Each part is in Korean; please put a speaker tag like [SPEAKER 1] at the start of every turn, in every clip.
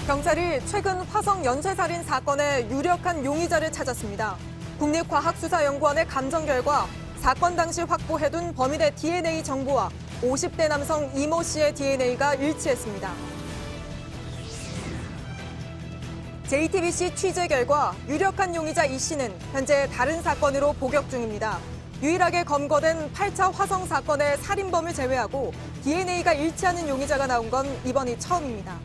[SPEAKER 1] 경찰이 최근 화성 연쇄살인 사건의 유력한 용의자를 찾았습니다. 국립과학수사연구원의 감정 결과 사건 당시 확보해둔 범인의 DNA 정보와 50대 남성 이모 씨의 DNA가 일치했습니다. JTBC 취재 결과 유력한 용의자 이 씨는 현재 다른 사건으로 복역 중입니다. 유일하게 검거된 8차 화성 사건의 살인범을 제외하고 DNA가 일치하는 용의자가 나온 건 이번이 처음입니다.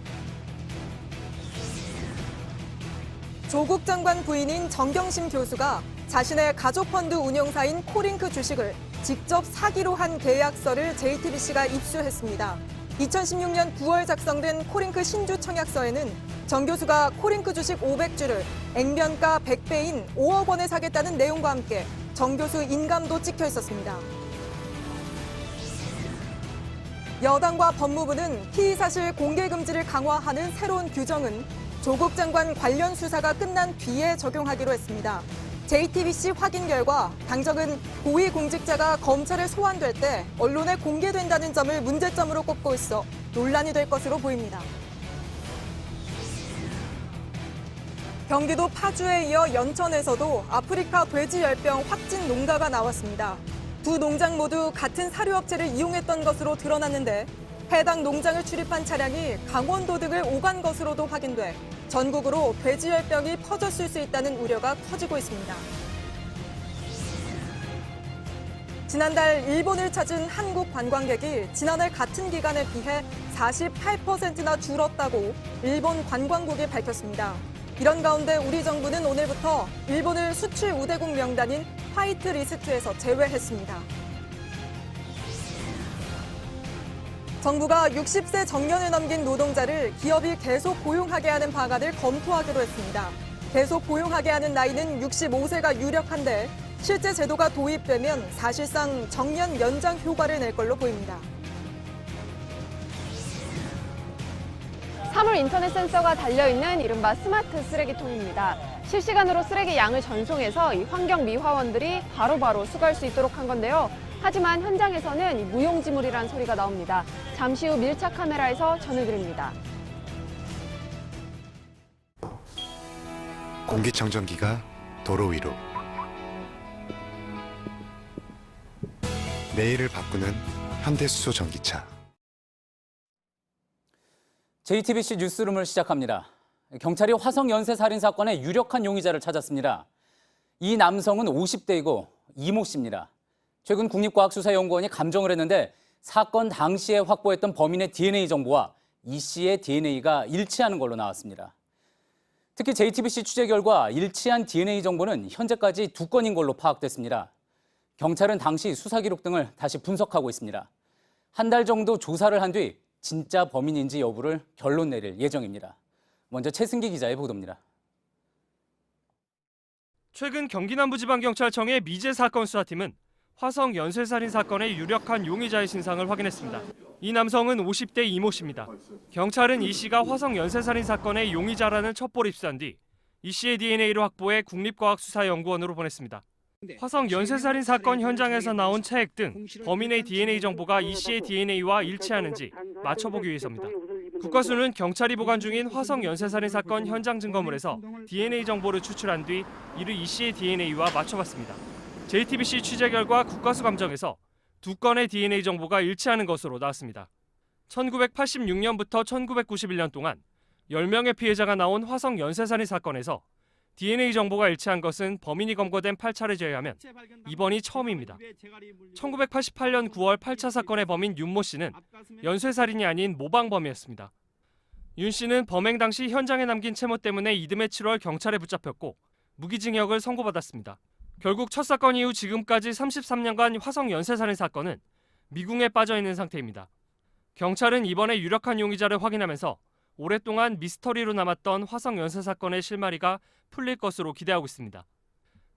[SPEAKER 1] 조국 장관 부인인 정경심 교수가 자신의 가족펀드 운용사인 코링크 주식을 직접 사기로 한 계약서를 JTBC가 입수했습니다. 2016년 9월 작성된 코링크 신주 청약서에는 정 교수가 코링크 주식 500주를 액면가 100배인 5억 원에 사겠다는 내용과 함께 정 교수 인감도 찍혀 있었습니다. 여당과 법무부는 피의사실 공개 금지를 강화하는 새로운 규정은 조국 장관 관련 수사가 끝난 뒤에 적용하기로 했습니다. JTBC 확인 결과 당정은 고위공직자가 검찰에 소환될 때 언론에 공개된다는 점을 문제점으로 꼽고 있어 논란이 될 것으로 보입니다. 경기도 파주에 이어 연천에서도 아프리카 돼지열병 확진 농가가 나왔습니다. 두 농장 모두 같은 사료업체를 이용했던 것으로 드러났는데 해당 농장을 출입한 차량이 강원도 등을 오간 것으로도 확인돼 전국으로 돼지열병이 퍼졌을 수 있다는 우려가 커지고 있습니다. 지난달 일본을 찾은 한국 관광객이 지난해 같은 기간에 비해 48%나 줄었다고 일본 관광국이 밝혔습니다. 이런 가운데 우리 정부는 오늘부터 일본을 수출 우대국 명단인 화이트리스트에서 제외했습니다. 정부가 60세 정년을 넘긴 노동자를 기업이 계속 고용하게 하는 방안을 검토하기로 했습니다. 계속 고용하게 하는 나이는 65세가 유력한데 실제 제도가 도입되면 사실상 정년 연장 효과를 낼 걸로 보입니다.
[SPEAKER 2] 사물 인터넷 센서가 달려있는 이른바 스마트 쓰레기통입니다. 실시간으로 쓰레기 양을 전송해서 이 환경미화원들이 바로바로 수거할 수 있도록 한 건데요. 하지만 현장에서는 이 무용지물이란 소리가 나옵니다. 잠시 후 밀착 카메라에서 전해드립니다.
[SPEAKER 3] 공기청정기가 도로 위로. 내일을 바꾸는 현대수소 전기차.
[SPEAKER 4] JTBC 뉴스룸을 시작합니다. 경찰이 화성 연쇄 살인 사건의 유력한 용의자를 찾았습니다. 이 남성은 50대이고 이모 씨입니다. 최근 국립과학수사연구원이 감정을 했는데 사건 당시에 확보했던 범인의 DNA 정보와 이 씨의 DNA가 일치하는 걸로 나왔습니다. 특히 JTBC 취재 결과 일치한 DNA 정보는 현재까지 2건인 걸로 파악됐습니다. 경찰은 당시 수사 기록 등을 다시 분석하고 있습니다. 한 달 정도 조사를 한 뒤 진짜 범인인지 여부를 결론 내릴 예정입니다. 먼저 최승기 기자의 보도입니다.
[SPEAKER 5] 최근 경기 남부지방경찰청의 미제 사건 수사팀은 화성 연쇄살인 사건의 유력한 용의자의 신상을 확인했습니다. 이 남성은 50대 이모 씨입니다. 경찰은 이 씨가 화성 연쇄살인 사건의 용의자라는 첩보를 입수한 뒤 이 씨의 DNA를 확보해 국립과학수사연구원으로 보냈습니다. 화성 연쇄살인 사건 현장에서 나온 체액 등 범인의 DNA 정보가 이 씨의 DNA와 일치하는지 맞춰보기 위해서입니다. 국과수는 경찰이 보관 중인 화성 연쇄살인 사건 현장 증거물에서 DNA 정보를 추출한 뒤 이를 이 씨의 DNA와 맞춰봤습니다. JTBC 취재 결과 국과수 감정에서 2건의 DNA 정보가 일치하는 것으로 나왔습니다. 1986년부터 1991년 동안 10명의 피해자가 나온 화성 연쇄살인 사건에서 DNA 정보가 일치한 것은 범인이 검거된 8차를 제외하면 이번이 처음입니다. 1988년 9월 8차 사건의 범인 윤모 씨는 연쇄살인이 아닌 모방범이었습니다. 윤 씨는 범행 당시 현장에 남긴 채모 때문에 이듬해 7월 경찰에 붙잡혔고 무기징역을 선고받았습니다. 결국 첫 사건 이후 지금까지 33년간 화성 연쇄살인 사건은 미궁에 빠져 있는 상태입니다. 경찰은 이번에 유력한 용의자를 확인하면서 오랫동안 미스터리로 남았던 화성 연쇄 사건의 실마리가 풀릴 것으로 기대하고 있습니다.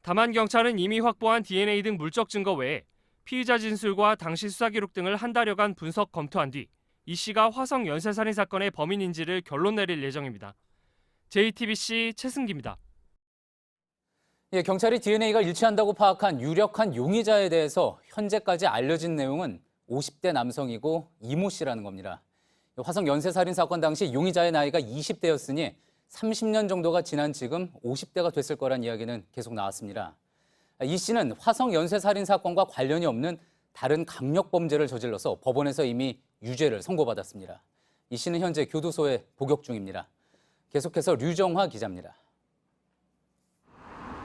[SPEAKER 5] 다만 경찰은 이미 확보한 DNA 등 물적 증거 외에 피의자 진술과 당시 수사 기록 등을 한 달여간 분석 검토한 뒤 이 씨가 화성 연쇄 살인 사건의 범인인지를 결론 내릴 예정입니다. JTBC 최승기입니다.
[SPEAKER 4] 경찰이 DNA가 일치한다고 파악한 유력한 용의자에 대해서 현재까지 알려진 내용은 50대 남성이고 이모 씨라는 겁니다. 화성 연쇄살인 사건 당시 용의자의 나이가 20대였으니 30년 정도가 지난 지금 50대가 됐을 거란 이야기는 계속 나왔습니다. 이 씨는 화성 연쇄살인 사건과 관련이 없는 다른 강력범죄를 저질러서 법원에서 이미 유죄를 선고받았습니다. 이 씨는 현재 교도소에 복역 중입니다. 계속해서 류정화 기자입니다.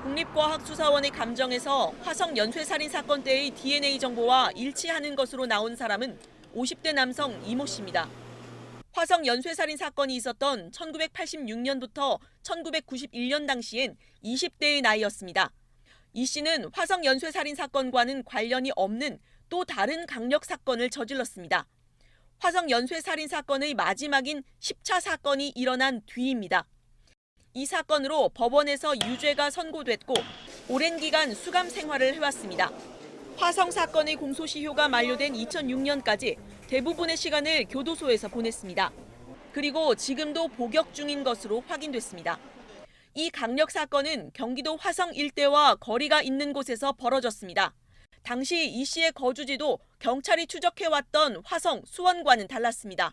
[SPEAKER 6] 국립과학수사원의 감정에서 화성 연쇄살인 사건 때의 DNA 정보와 일치하는 것으로 나온 사람은 50대 남성 이모 씨입니다. 화성 연쇄살인 사건이 있었던 1986년부터 1991년 당시엔 20대의 나이였습니다. 이 씨는 화성 연쇄살인 사건과는 관련이 없는 또 다른 강력 사건을 저질렀습니다. 화성 연쇄살인 사건의 마지막인 10차 사건이 일어난 뒤입니다. 이 사건으로 법원에서 유죄가 선고됐고 오랜 기간 수감 생활을 해왔습니다. 화성 사건의 공소시효가 만료된 2006년까지 대부분의 시간을 교도소에서 보냈습니다. 그리고 지금도 복역 중인 것으로 확인됐습니다. 이 강력 사건은 경기도 화성 일대와 거리가 있는 곳에서 벌어졌습니다. 당시 이 씨의 거주지도 경찰이 추적해왔던 화성 수원과는 달랐습니다.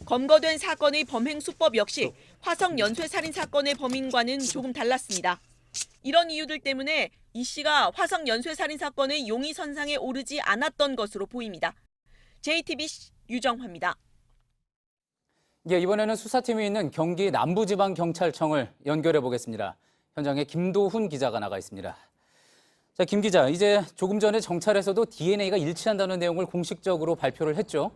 [SPEAKER 6] 검거된 사건의 범행 수법 역시 화성 연쇄살인 사건의 범인과는 조금 달랐습니다. 이런 이유들 때문에 이 씨가 화성 연쇄살인 사건의 용의선상에 오르지 않았던 것으로 보입니다. JTBC 유정화입니다.
[SPEAKER 4] 이번에는 수사팀이 있는 경기 남부지방경찰청을 연결해 보겠습니다. 현장에 김도훈 기자가 나가 있습니다. 자, 김 기자, 이제 조금 전에 정찰에서도 DNA가 일치한다는 내용을 공식적으로 발표를 했죠?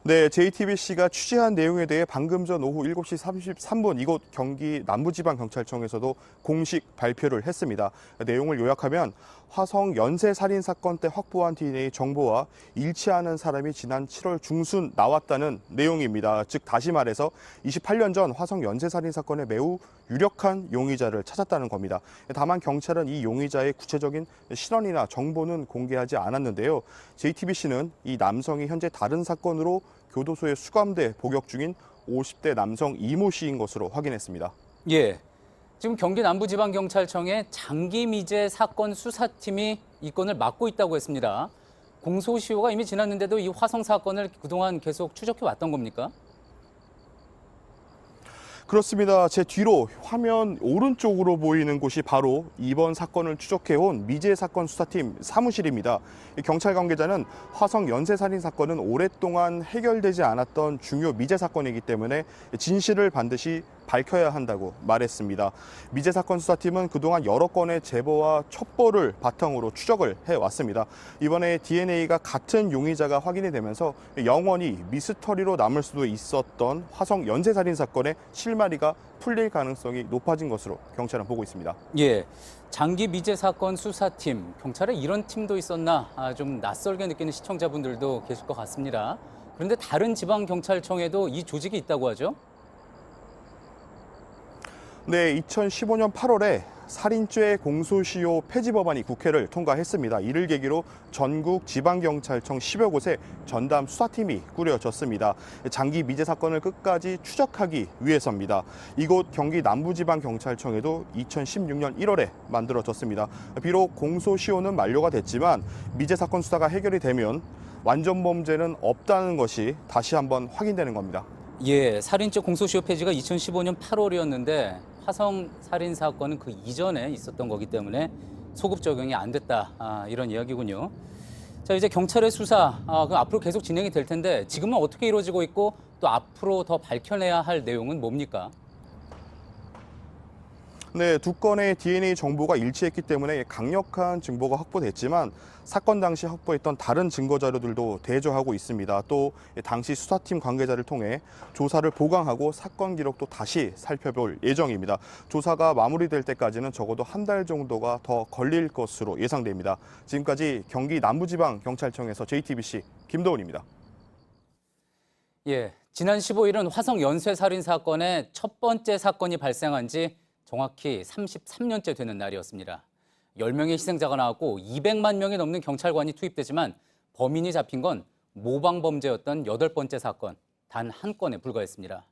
[SPEAKER 7] 네, JTBC가 취재한 내용에 대해 방금 전 오후 7시 33분 이곳 경기 남부지방경찰청에서도 공식 발표를 했습니다. 내용을 요약하면 화성 연쇄살인 사건 때 확보한 DNA 정보와 일치하는 사람이 지난 7월 중순 나왔다는 내용입니다. 즉 다시 말해서 28년 전 화성 연쇄살인 사건에 매우 유력한 용의자를 찾았다는 겁니다. 다만 경찰은 이 용의자의 구체적인 실언이나 정보는 공개하지 않았는데요. JTBC는 이 남성이 현재 다른 사건으로 교도소에 수감돼 복역 중인 50대 남성 이모 씨인 것으로 확인했습니다.
[SPEAKER 4] 예. 지금 경기 남부지방경찰청의 장기미제 사건 수사팀이 이 건을 맡고 있다고 했습니다. 공소시효가 이미 지났는데도 이 화성 사건을 그동안 계속 추적해 왔던 겁니까?
[SPEAKER 7] 그렇습니다. 제 뒤로 화면 오른쪽으로 보이는 곳이 바로 이번 사건을 추적해온 미제사건 수사팀 사무실입니다. 경찰 관계자는 화성 연쇄살인 사건은 오랫동안 해결되지 않았던 중요 미제 사건이기 때문에 진실을 반드시 밝혀야 한다고 말했습니다. 미제 사건 수사팀은 그동안 여러 건의 제보와 첩보를 바탕으로 추적을 해왔습니다. 이번에 DNA가 같은 용의자가 확인이 되면서 영원히 미스터리로 남을 수도 있었던 화성 연쇄살인 사건의 실마리가 풀릴 가능성이 높아진 것으로 경찰은 보고 있습니다.
[SPEAKER 4] 예. 장기 미제 사건 수사팀, 경찰에 이런 팀도 있었나 좀 낯설게 느끼는 시청자분들도 계실 것 같습니다. 그런데 다른 지방경찰청에도 이 조직이 있다고 하죠?
[SPEAKER 7] 네, 2015년 8월에 살인죄 공소시효 폐지 법안이 국회를 통과했습니다. 이를 계기로 전국 지방경찰청 10여 곳에 전담 수사팀이 꾸려졌습니다. 장기 미제 사건을 끝까지 추적하기 위해서입니다. 이곳 경기 남부지방경찰청에도 2016년 1월에 만들어졌습니다. 비록 공소시효는 만료가 됐지만 미제 사건 수사가 해결이 되면 완전 범죄는 없다는 것이 다시 한번 확인되는 겁니다.
[SPEAKER 4] 예, 살인죄 공소시효 폐지가 2015년 8월이었는데 화성 살인 사건은 그 이전에 있었던 거기 때문에 소급 적용이 안 됐다. 이런 이야기군요. 자, 이제 경찰의 수사 그럼 앞으로 계속 진행이 될 텐데 지금은 어떻게 이루어지고 있고 또 앞으로 더 밝혀내야 할 내용은 뭡니까?
[SPEAKER 7] 네, 두 건의 DNA 정보가 일치했기 때문에 강력한 증거가 확보됐지만 사건 당시 확보했던 다른 증거 자료들도 대조하고 있습니다. 또 당시 수사팀 관계자를 통해 조사를 보강하고 사건 기록도 다시 살펴볼 예정입니다. 조사가 마무리될 때까지는 적어도 한 달 정도가 더 걸릴 것으로 예상됩니다. 지금까지 경기 남부지방경찰청에서 JTBC 김도훈입니다.
[SPEAKER 4] 예, 지난 15일은 화성 연쇄살인 사건의 첫 번째 사건이 발생한 지 정확히 33년째 되는 날이었습니다. 10명의 희생자가 나왔고 200만 명이 넘는 경찰관이 투입되지만 범인이 잡힌 건 모방범죄였던 8번째 사건, 단 한 건에 불과했습니다.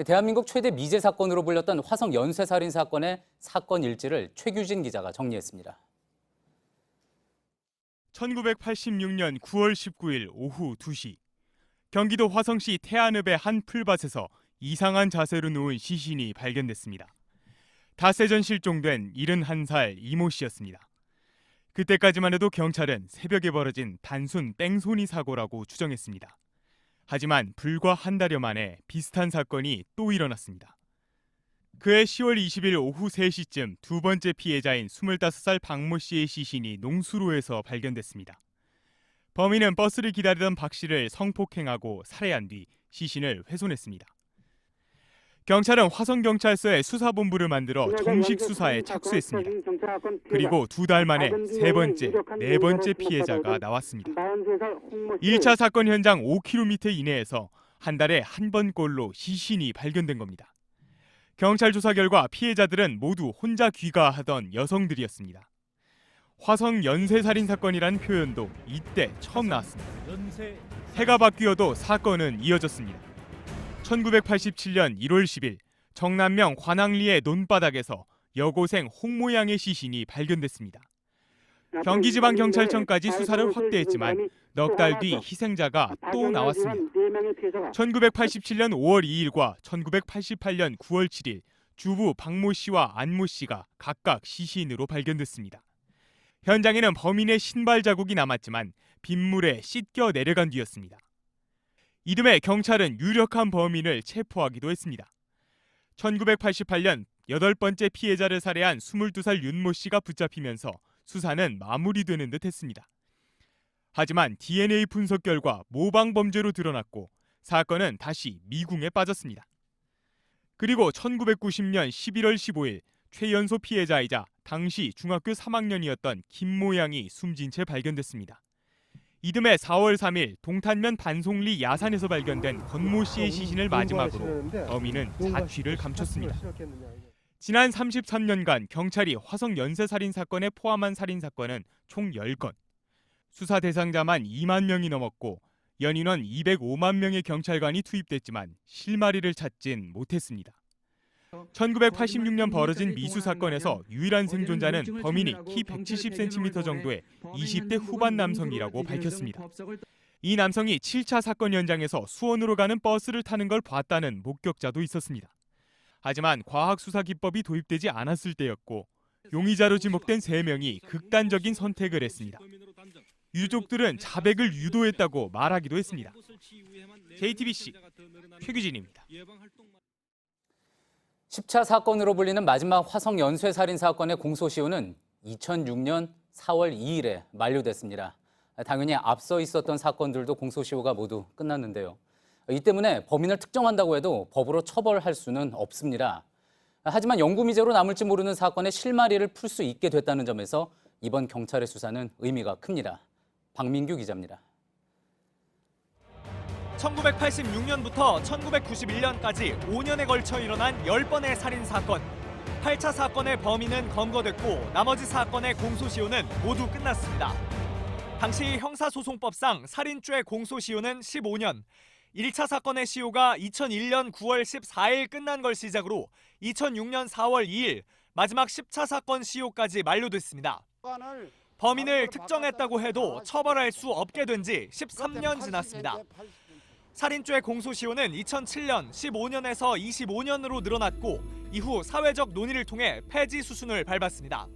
[SPEAKER 4] 대한민국 최대 미제 사건으로 불렸던 화성 연쇄살인 사건의 사건 일지를 최규진 기자가 정리했습니다.
[SPEAKER 8] 1986년 9월 19일 오후 2시 경기도 화성시 태안읍의 한 풀밭에서 이상한 자세로 누운 시신이 발견됐습니다. 닷새 전 실종된 71살 이모 씨였습니다. 그때까지만 해도 경찰은 새벽에 벌어진 단순 뺑소니 사고라고 추정했습니다. 하지만 불과 한 달여 만에 비슷한 사건이 또 일어났습니다. 그해 10월 20일 오후 3시쯤 두 번째 피해자인 25살 박모 씨의 시신이 농수로에서 발견됐습니다. 범인은 버스를 기다리던 박 씨를 성폭행하고 살해한 뒤 시신을 훼손했습니다. 경찰은 화성경찰서에 수사본부를 만들어 정식 수사에 착수했습니다. 그리고 두 달 만에 세 번째, 네 번째 피해자가 나왔습니다. 1차 사건 현장 5km 이내에서 한 달에 한 번꼴로 시신이 발견된 겁니다. 경찰 조사 결과 피해자들은 모두 혼자 귀가하던 여성들이었습니다. 화성 연쇄살인 사건이라는 표현도 이때 처음 나왔습니다. 해가 바뀌어도 사건은 이어졌습니다. 1987년 1월 10일 정남명 관악리의 논바닥에서 여고생 홍 모양의 시신이 발견됐습니다. 경기지방경찰청까지 수사를 확대했지만 넉 달 뒤 희생자가 또 나왔습니다. 1987년 5월 2일과 1988년 9월 7일 주부 박모 씨와 안모 씨가 각각 시신으로 발견됐습니다. 현장에는 범인의 신발 자국이 남았지만 빗물에 씻겨 내려간 뒤였습니다. 이듬해 경찰은 유력한 범인을 체포하기도 했습니다. 1988년 8번째 피해자를 살해한 22살 윤모 씨가 붙잡히면서 수사는 마무리되는 듯 했습니다. 하지만 DNA 분석 결과 모방 범죄로 드러났고 사건은 다시 미궁에 빠졌습니다. 그리고 1990년 11월 15일 최연소 피해자이자 당시 중학교 3학년이었던 김모 양이 숨진 채 발견됐습니다. 이듬해 4월 3일 동탄면 반송리 야산에서 발견된 권모 씨의 시신을 마지막으로 범인은 자취를 감췄습니다. 지난 33년간 경찰이 화성 연쇄살인 사건에 포함한 살인 사건은 총 10건. 수사 대상자만 2만 명이 넘었고 연인원 205만 명의 경찰관이 투입됐지만 실마리를 찾진 못했습니다. 1986년 벌어진 미수 사건에서 유일한 생존자는 범인이 키 170cm 정도의 20대 후반 남성이라고 밝혔습니다. 이 남성이 7차 사건 현장에서 수원으로 가는 버스를 타는 걸 봤다는 목격자도 있었습니다. 하지만 과학수사 기법이 도입되지 않았을 때였고 용의자로 지목된 3명이 극단적인 선택을 했습니다. 유족들은 자백을 유도했다고 말하기도 했습니다. JTBC 최규진입니다.
[SPEAKER 4] 10차 사건으로 불리는 마지막 화성 연쇄살인 사건의 공소시효는 2006년 4월 2일에 만료됐습니다. 당연히 앞서 있었던 사건들도 공소시효가 모두 끝났는데요. 이 때문에 범인을 특정한다고 해도 법으로 처벌할 수는 없습니다. 하지만 영구미제로 남을지 모르는 사건의 실마리를 풀 수 있게 됐다는 점에서 이번 경찰의 수사는 의미가 큽니다. 박민규 기자입니다.
[SPEAKER 5] 1986년부터 1991년까지 5년에 걸쳐 일어난 10번의 살인 사건. 8차 사건의 범인은 검거됐고 나머지 사건의 공소시효는 모두 끝났습니다. 당시 형사소송법상 살인죄 공소시효는 15년, 1차 사건의 시효가 2001년 9월 14일 끝난 걸 시작으로 2006년 4월 2일 마지막 10차 사건 시효까지 만료됐습니다. 범인을 특정했다고 해도 처벌할 수 없게 된 지 13년 지났습니다. 살인죄 공소시효는 2007년 15년에서 25년으로 늘어났고 이후 사회적 논의를 통해 폐지 수순을 밟았습니다.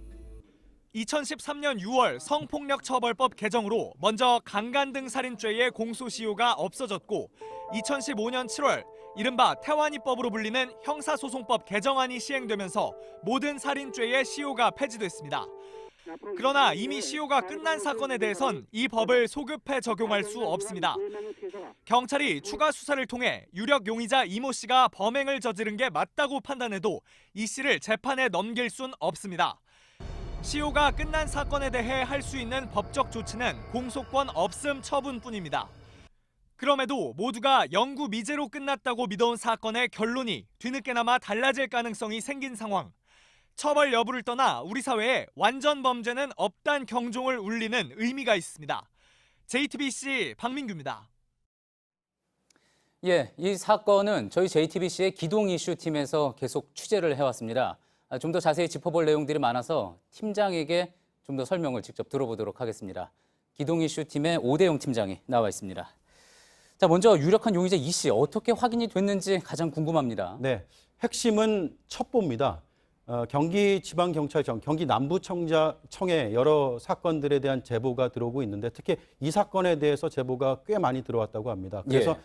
[SPEAKER 5] 2013년 6월 성폭력처벌법 개정으로 먼저 강간 등 살인죄의 공소시효가 없어졌고 2015년 7월 이른바 태완이법으로 불리는 형사소송법 개정안이 시행되면서 모든 살인죄의 시효가 폐지됐습니다. 그러나 이미 시효가 끝난 사건에 대해선 이 법을 소급해 적용할 수 없습니다. 경찰이 추가 수사를 통해 유력 용의자 이모 씨가 범행을 저지른 게 맞다고 판단해도 이 씨를 재판에 넘길 순 없습니다. 시효가 끝난 사건에 대해 할 수 있는 법적 조치는 공소권 없음 처분뿐입니다. 그럼에도 모두가 영구 미제로 끝났다고 믿어온 사건의 결론이 뒤늦게나마 달라질 가능성이 생긴 상황. 처벌 여부를 떠나 우리 사회에 완전 범죄는 없단 경종을 울리는 의미가 있습니다. JTBC 박민규입니다.
[SPEAKER 4] 예, 이 사건은 저희 JTBC의 기동 이슈 팀에서 계속 취재를 해왔습니다. 좀 더 자세히 짚어볼 내용들이 많아서 팀장에게 좀 더 설명을 직접 들어보도록 하겠습니다. 기동 이슈 팀의 오대영 팀장이 나와 있습니다. 자, 먼저 유력한 용의자 이 씨 어떻게 확인이 됐는지 가장 궁금합니다.
[SPEAKER 9] 네, 핵심은 첩보입니다. 경기지방경찰청, 경기 남부청에 여러 사건들에 대한 제보가 들어오고 있는데 특히 이 사건에 대해서 제보가 꽤 많이 들어왔다고 합니다. 그래서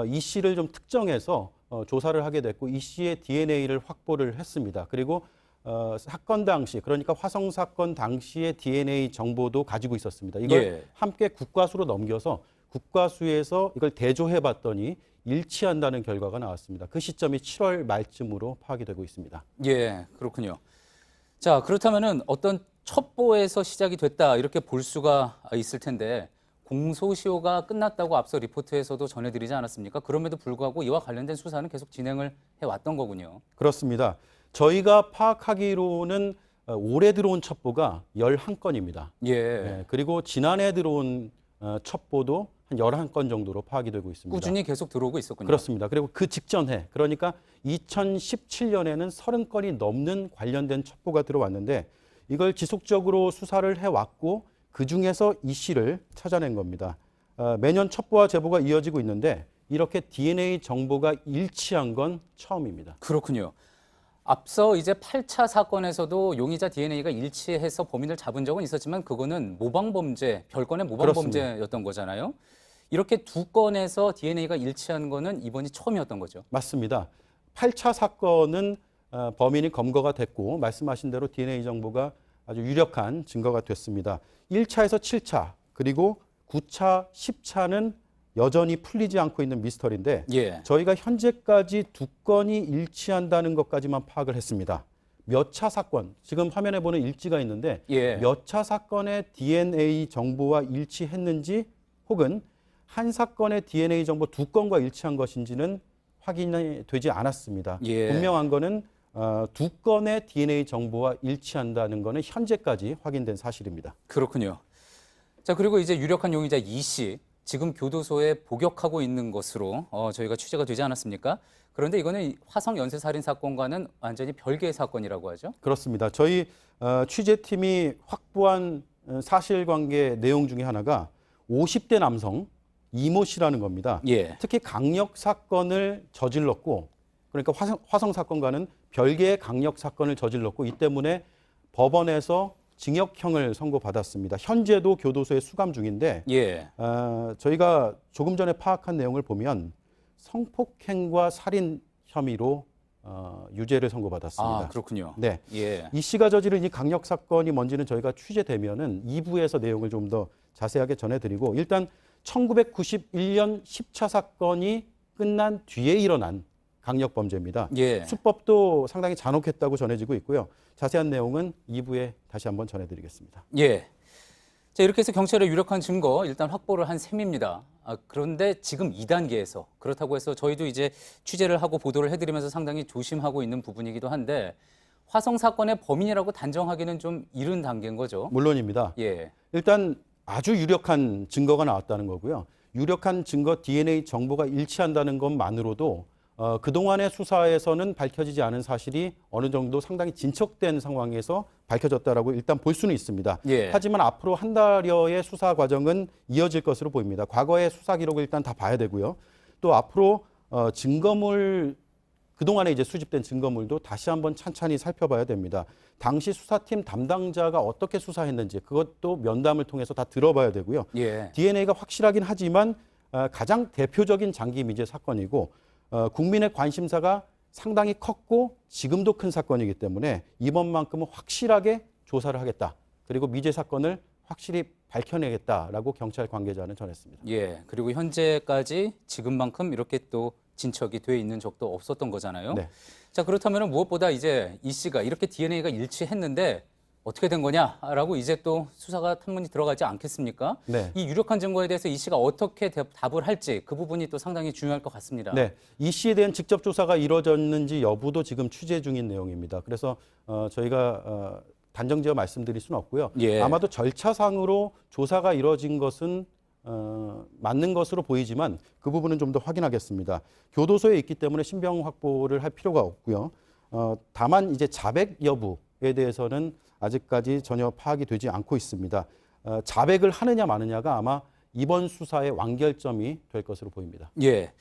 [SPEAKER 9] 이 씨를 좀 특정해서 조사를 하게 됐고 이 씨의 DNA를 확보를 했습니다. 그리고 사건 당시, 그러니까 화성 사건 당시의 DNA 정보도 가지고 있었습니다. 이걸 함께 국과수로 넘겨서 국과수에서 이걸 대조해 봤더니 일치한다는 결과가 나왔습니다. 그 시점이 7월 말쯤으로 파악이 되고 있습니다.
[SPEAKER 4] 예, 그렇군요. 자, 그렇다면은 어떤 첩보에서 시작이 됐다 이렇게 볼 수가 있을 텐데 공소시효가 끝났다고 앞서 리포트에서도 전해드리지 않았습니까? 그럼에도 불구하고 이와 관련된 수사는 계속 진행을 해왔던 거군요.
[SPEAKER 9] 그렇습니다. 저희가 파악하기로는 올해 들어온 첩보가 11건입니다. 네, 그리고 지난해 들어온 첩보도 한 11건 정도로 파악이 되고 있습니다.
[SPEAKER 4] 꾸준히 계속 들어오고 있었군요.
[SPEAKER 9] 그렇습니다. 그리고 그 직전해, 그러니까 2017년에는 30건이 넘는 관련된 첩보가 들어왔는데 이걸 지속적으로 수사를 해왔고 그중에서 이 씨를 찾아낸 겁니다. 매년 첩보와 제보가 이어지고 있는데 이렇게 DNA 정보가 일치한 건 처음입니다.
[SPEAKER 4] 그렇군요. 앞서 이제 8차 사건에서도 용의자 DNA가 일치해서 범인을 잡은 적은 있었지만 그거는 모방범죄, 별건의 모방범죄였던 거잖아요. 이렇게 두 건에서 DNA가 일치한 거는 이번이 처음이었던 거죠.
[SPEAKER 9] 맞습니다. 8차 사건은 범인이 검거가 됐고 말씀하신 대로 DNA 정보가 아주 유력한 증거가 됐습니다. 1차에서 7차 그리고 9차, 10차는 여전히 풀리지 않고 있는 미스터리인데 저희가 현재까지 두 건이 일치한다는 것까지만 파악을 했습니다. 몇 차 사건, 지금 화면에 보는 일지가 있는데 몇 차 사건의 DNA 정보와 일치했는지 혹은 한 사건의 DNA 정보 두 건과 일치한 것인지는 확인이 되지 않았습니다. 분명한 거는 두 건의 DNA 정보와 일치한다는 거는 현재까지 확인된 사실입니다.
[SPEAKER 4] 그렇군요. 자, 그리고 이제 유력한 용의자 이 씨. 지금 교도소에 복역하고 있는 것으로 저희가 취재가 되지 않았습니까? 그런데 이거는 화성 연쇄 살인 사건과는 완전히 별개의 사건이라고 하죠?
[SPEAKER 9] 그렇습니다. 저희 취재팀이 확보한 사실관계 내용 중에 하나가 50대 남성 이모 씨라는 겁니다. 특히 강력 사건을 저질렀고 그러니까 화성 사건과는 별개의 강력 사건을 저질렀고 이 때문에 법원에서 징역형을 선고받았습니다. 현재도 교도소에 수감 중인데 저희가 조금 전에 파악한 내용을 보면 성폭행과 살인 혐의로 유죄를 선고받았습니다.
[SPEAKER 4] 아, 그렇군요.
[SPEAKER 9] 네, 이 씨가 저지른 이 강력 사건이 뭔지는 저희가 취재되면은 2부에서 내용을 좀 더 자세하게 전해드리고 일단 1991년 10차 사건이 끝난 뒤에 일어난 강력범죄입니다. 수법도 상당히 잔혹했다고 전해지고 있고요. 자세한 내용은 2부에 다시 한번 전해드리겠습니다.
[SPEAKER 4] 자, 이렇게 해서 경찰의 유력한 증거 일단 확보를 한 셈입니다. 그런데 지금 2단계에서 그렇다고 해서 저희도 이제 취재를 하고 보도를 해드리면서 상당히 조심하고 있는 부분이기도 한데 화성 사건의 범인이라고 단정하기는 좀 이른 단계인 거죠?
[SPEAKER 9] 물론입니다. 일단 아주 유력한 증거가 나왔다는 거고요. 유력한 증거 DNA 정보가 일치한다는 것만으로도 그동안의 수사에서는 밝혀지지 않은 사실이 어느 정도 상당히 진척된 상황에서 밝혀졌다라고 일단 볼 수는 있습니다. 하지만 앞으로 한 달여의 수사 과정은 이어질 것으로 보입니다. 과거의 수사 기록을 일단 다 봐야 되고요. 또 앞으로 증거물 그동안에 이제 수집된 증거물도 다시 한번 찬찬히 살펴봐야 됩니다. 당시 수사팀 담당자가 어떻게 수사했는지 그것도 면담을 통해서 다 들어봐야 되고요. DNA가 확실하긴 하지만 가장 대표적인 장기 미제 사건이고 국민의 관심사가 상당히 컸고 지금도 큰 사건이기 때문에 이번만큼은 확실하게 조사를 하겠다. 그리고 미제 사건을 확실히 밝혀내겠다라고 경찰 관계자는 전했습니다.
[SPEAKER 4] 그리고 현재까지 지금만큼 이렇게 또 진척이 돼 있는 적도 없었던 거잖아요. 자, 그렇다면 무엇보다 이제 이 씨가 이렇게 DNA가 일치했는데 어떻게 된 거냐라고 이제 또 수사가 탐문이 들어가지 않겠습니까? 이 유력한 증거에 대해서 이 씨가 어떻게 답을 할지 그 부분이 또 상당히 중요할 것 같습니다.
[SPEAKER 9] 이 씨에 대한 직접 조사가 이루어졌는지 여부도 지금 취재 중인 내용입니다. 그래서 저희가 단정지어 말씀드릴 수는 없고요. 아마도 절차상으로 조사가 이루어진 것은 맞는 것으로 보이지만 그 부분은 좀 더 확인하겠습니다. 교도소에 있기 때문에 신병 확보를 할 필요가 없고요. 다만 이제 자백 여부에 대해서는 아직까지 전혀 파악이 되지 않고 있습니다. 자백을 하느냐 마느냐가 아마 이번 수사의 완결점이 될 것으로 보입니다.
[SPEAKER 4] 예.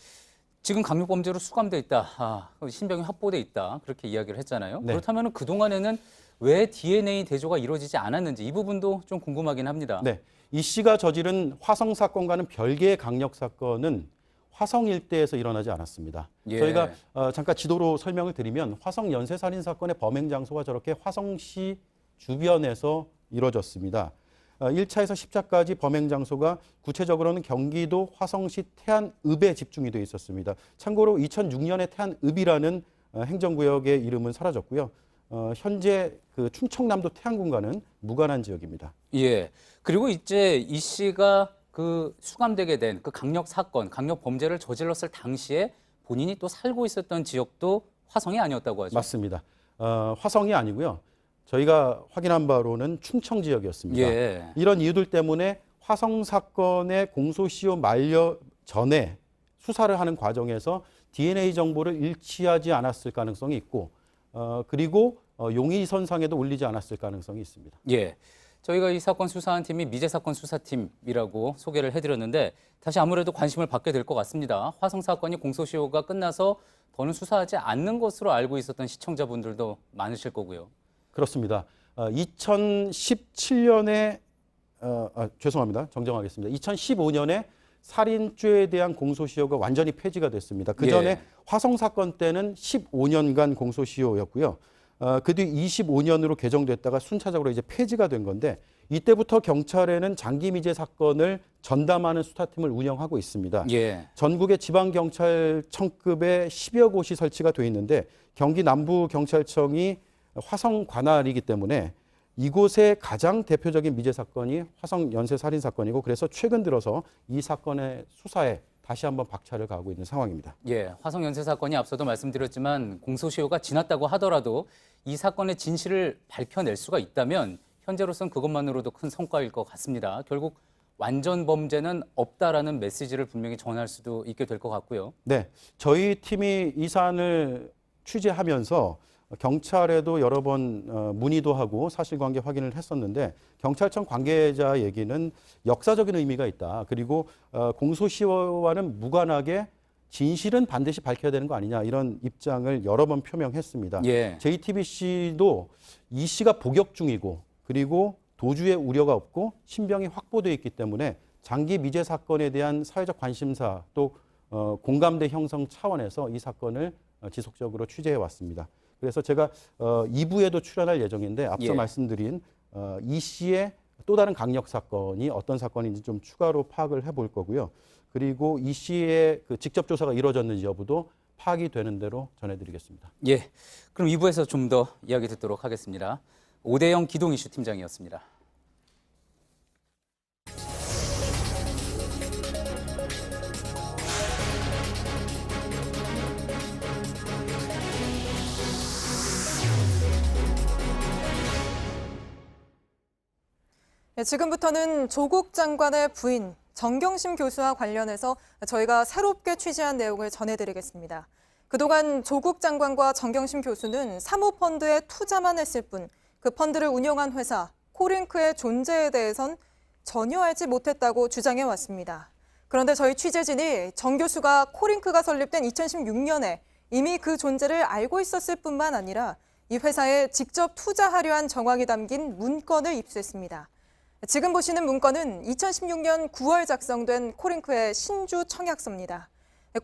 [SPEAKER 4] 지금 강력범죄로 수감돼 있다. 신병이 확보돼 있다. 그렇게 이야기를 했잖아요.
[SPEAKER 9] 네.
[SPEAKER 4] 그렇다면 그동안에는 왜 DNA 대조가 이루어지지 않았는지 이 부분도 좀 궁금하긴 합니다.
[SPEAKER 9] 네, 이 씨가 저지른 화성 사건과는 별개의 강력 사건은 화성 일대에서 일어나지 않았습니다.
[SPEAKER 4] 예.
[SPEAKER 9] 저희가 잠깐 지도로 설명을 드리면 화성 연쇄살인 사건의 범행 장소가 저렇게 화성시 주변에서 이루어졌습니다. 1차에서 10차까지 범행 장소가 구체적으로는 경기도 화성시 태안읍에 집중이 되어 있었습니다. 참고로 2006년에 태안읍이라는 행정구역의 이름은 사라졌고요. 현재 그 충청남도 태안군과는 무관한 지역입니다.
[SPEAKER 4] 예. 그리고 이제 이 씨가 그 수감되게 된 그 강력 사건, 강력 범죄를 저질렀을 당시에 본인이 또 살고 있었던 지역도 화성이 아니었다고 하죠.
[SPEAKER 9] 맞습니다. 화성이 아니고요. 저희가 확인한 바로는 충청 지역이었습니다.
[SPEAKER 4] 예.
[SPEAKER 9] 이런 이유들 때문에 화성 사건의 공소시효 만료 전에 수사를 하는 과정에서 DNA 정보를 일치하지 않았을 가능성이 있고 그리고 용의선상에도 올리지 않았을 가능성이 있습니다.
[SPEAKER 4] 예. 저희가 이 사건 수사한 팀이 미제사건 수사팀이라고 소개를 해드렸는데 다시 아무래도 관심을 받게 될 것 같습니다. 화성 사건이 공소시효가 끝나서 더는 수사하지 않는 것으로 알고 있었던 시청자분들도 많으실 거고요.
[SPEAKER 9] 그렇습니다. 2017년에 죄송합니다. 정정하겠습니다. 2015년에 살인죄에 대한 공소시효가 완전히 폐지가 됐습니다. 그 전에
[SPEAKER 4] 예.
[SPEAKER 9] 화성 사건 때는 15년간 공소시효였고요. 그 뒤 25년으로 개정됐다가 순차적으로 이제 폐지가 된 건데 이때부터 경찰에는 장기 미제 사건을 전담하는 수사팀을 운영하고 있습니다.
[SPEAKER 4] 예.
[SPEAKER 9] 전국의 지방경찰청급의 10여 곳이 설치가 돼 있는데 경기 남부경찰청이 화성 관할이기 때문에 이곳의 가장 대표적인 미제 사건이 화성 연쇄 살인 사건이고 그래서 최근 들어서 이 사건의 수사에 다시 한번 박차를 가하고 있는 상황입니다.
[SPEAKER 4] 예, 화성 연쇄 사건이 앞서도 말씀드렸지만 공소시효가 지났다고 하더라도 이 사건의 진실을 밝혀낼 수가 있다면 현재로서는 그것만으로도 큰 성과일 것 같습니다. 결국 완전 범죄는 없다라는 메시지를 분명히 전할 수도 있게 될 것 같고요.
[SPEAKER 9] 네, 저희 팀이 이 사안을 취재하면서 경찰에도 여러 번 문의도 하고 사실관계 확인을 했었는데 경찰청 관계자 얘기는 역사적인 의미가 있다. 그리고 공소시효와는 무관하게 진실은 반드시 밝혀야 되는 거 아니냐 이런 입장을 여러 번 표명했습니다.
[SPEAKER 4] 예.
[SPEAKER 9] JTBC도 이 씨가 복역 중이고 그리고 도주의 우려가 없고 신병이 확보되어 있기 때문에 장기 미제 사건에 대한 사회적 관심사 또 공감대 형성 차원에서 이 사건을 지속적으로 취재해 왔습니다. 그래서 제가 2부에도 출연할 예정인데 앞서
[SPEAKER 4] 예.
[SPEAKER 9] 말씀드린 이 씨의 또 다른 강력 사건이 어떤 사건인지 좀 추가로 파악을 해볼 거고요. 그리고 이 씨의 그 직접 조사가 이루어졌는지 여부도 파악이 되는 대로 전해드리겠습니다.
[SPEAKER 4] 예, 그럼 2부에서 좀 더 이야기 듣도록 하겠습니다. 오대영 기동 이슈 팀장이었습니다.
[SPEAKER 1] 네, 지금부터는 조국 장관의 부인 정경심 교수와 관련해서 저희가 새롭게 취재한 내용을 전해드리겠습니다. 그동안 조국 장관과 정경심 교수는 사모펀드에 투자만 했을 뿐 그 펀드를 운영한 회사 코링크의 존재에 대해선 전혀 알지 못했다고 주장해왔습니다. 그런데 저희 취재진이 정 교수가 코링크가 설립된 2016년에 이미 그 존재를 알고 있었을 뿐만 아니라 이 회사에 직접 투자하려 한 정황이 담긴 문건을 입수했습니다. 지금 보시는 문건은 2016년 9월 작성된 코링크의 신주 청약서입니다.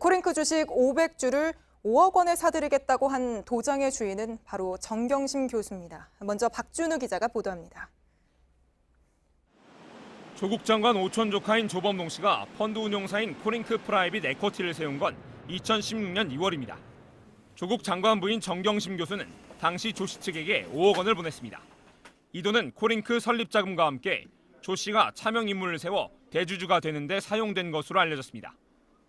[SPEAKER 1] 코링크 주식 500주를 5억 원에 사들이겠다고 한 도장의 주인은 바로 정경심 교수입니다. 먼저 박준우 기자가 보도합니다.
[SPEAKER 5] 조국 장관 오촌 조카인 조범동 씨가 펀드 운용사인 코링크 프라이빗 에쿼티를 세운 건 2016년 2월입니다. 조국 장관 부인 정경심 교수는 당시 조 씨 측에게 5억 원을 보냈습니다. 이 돈은 코링크 설립 자금과 함께 조 씨가 차명 인물을 세워 대주주가 되는데 사용된 것으로 알려졌습니다.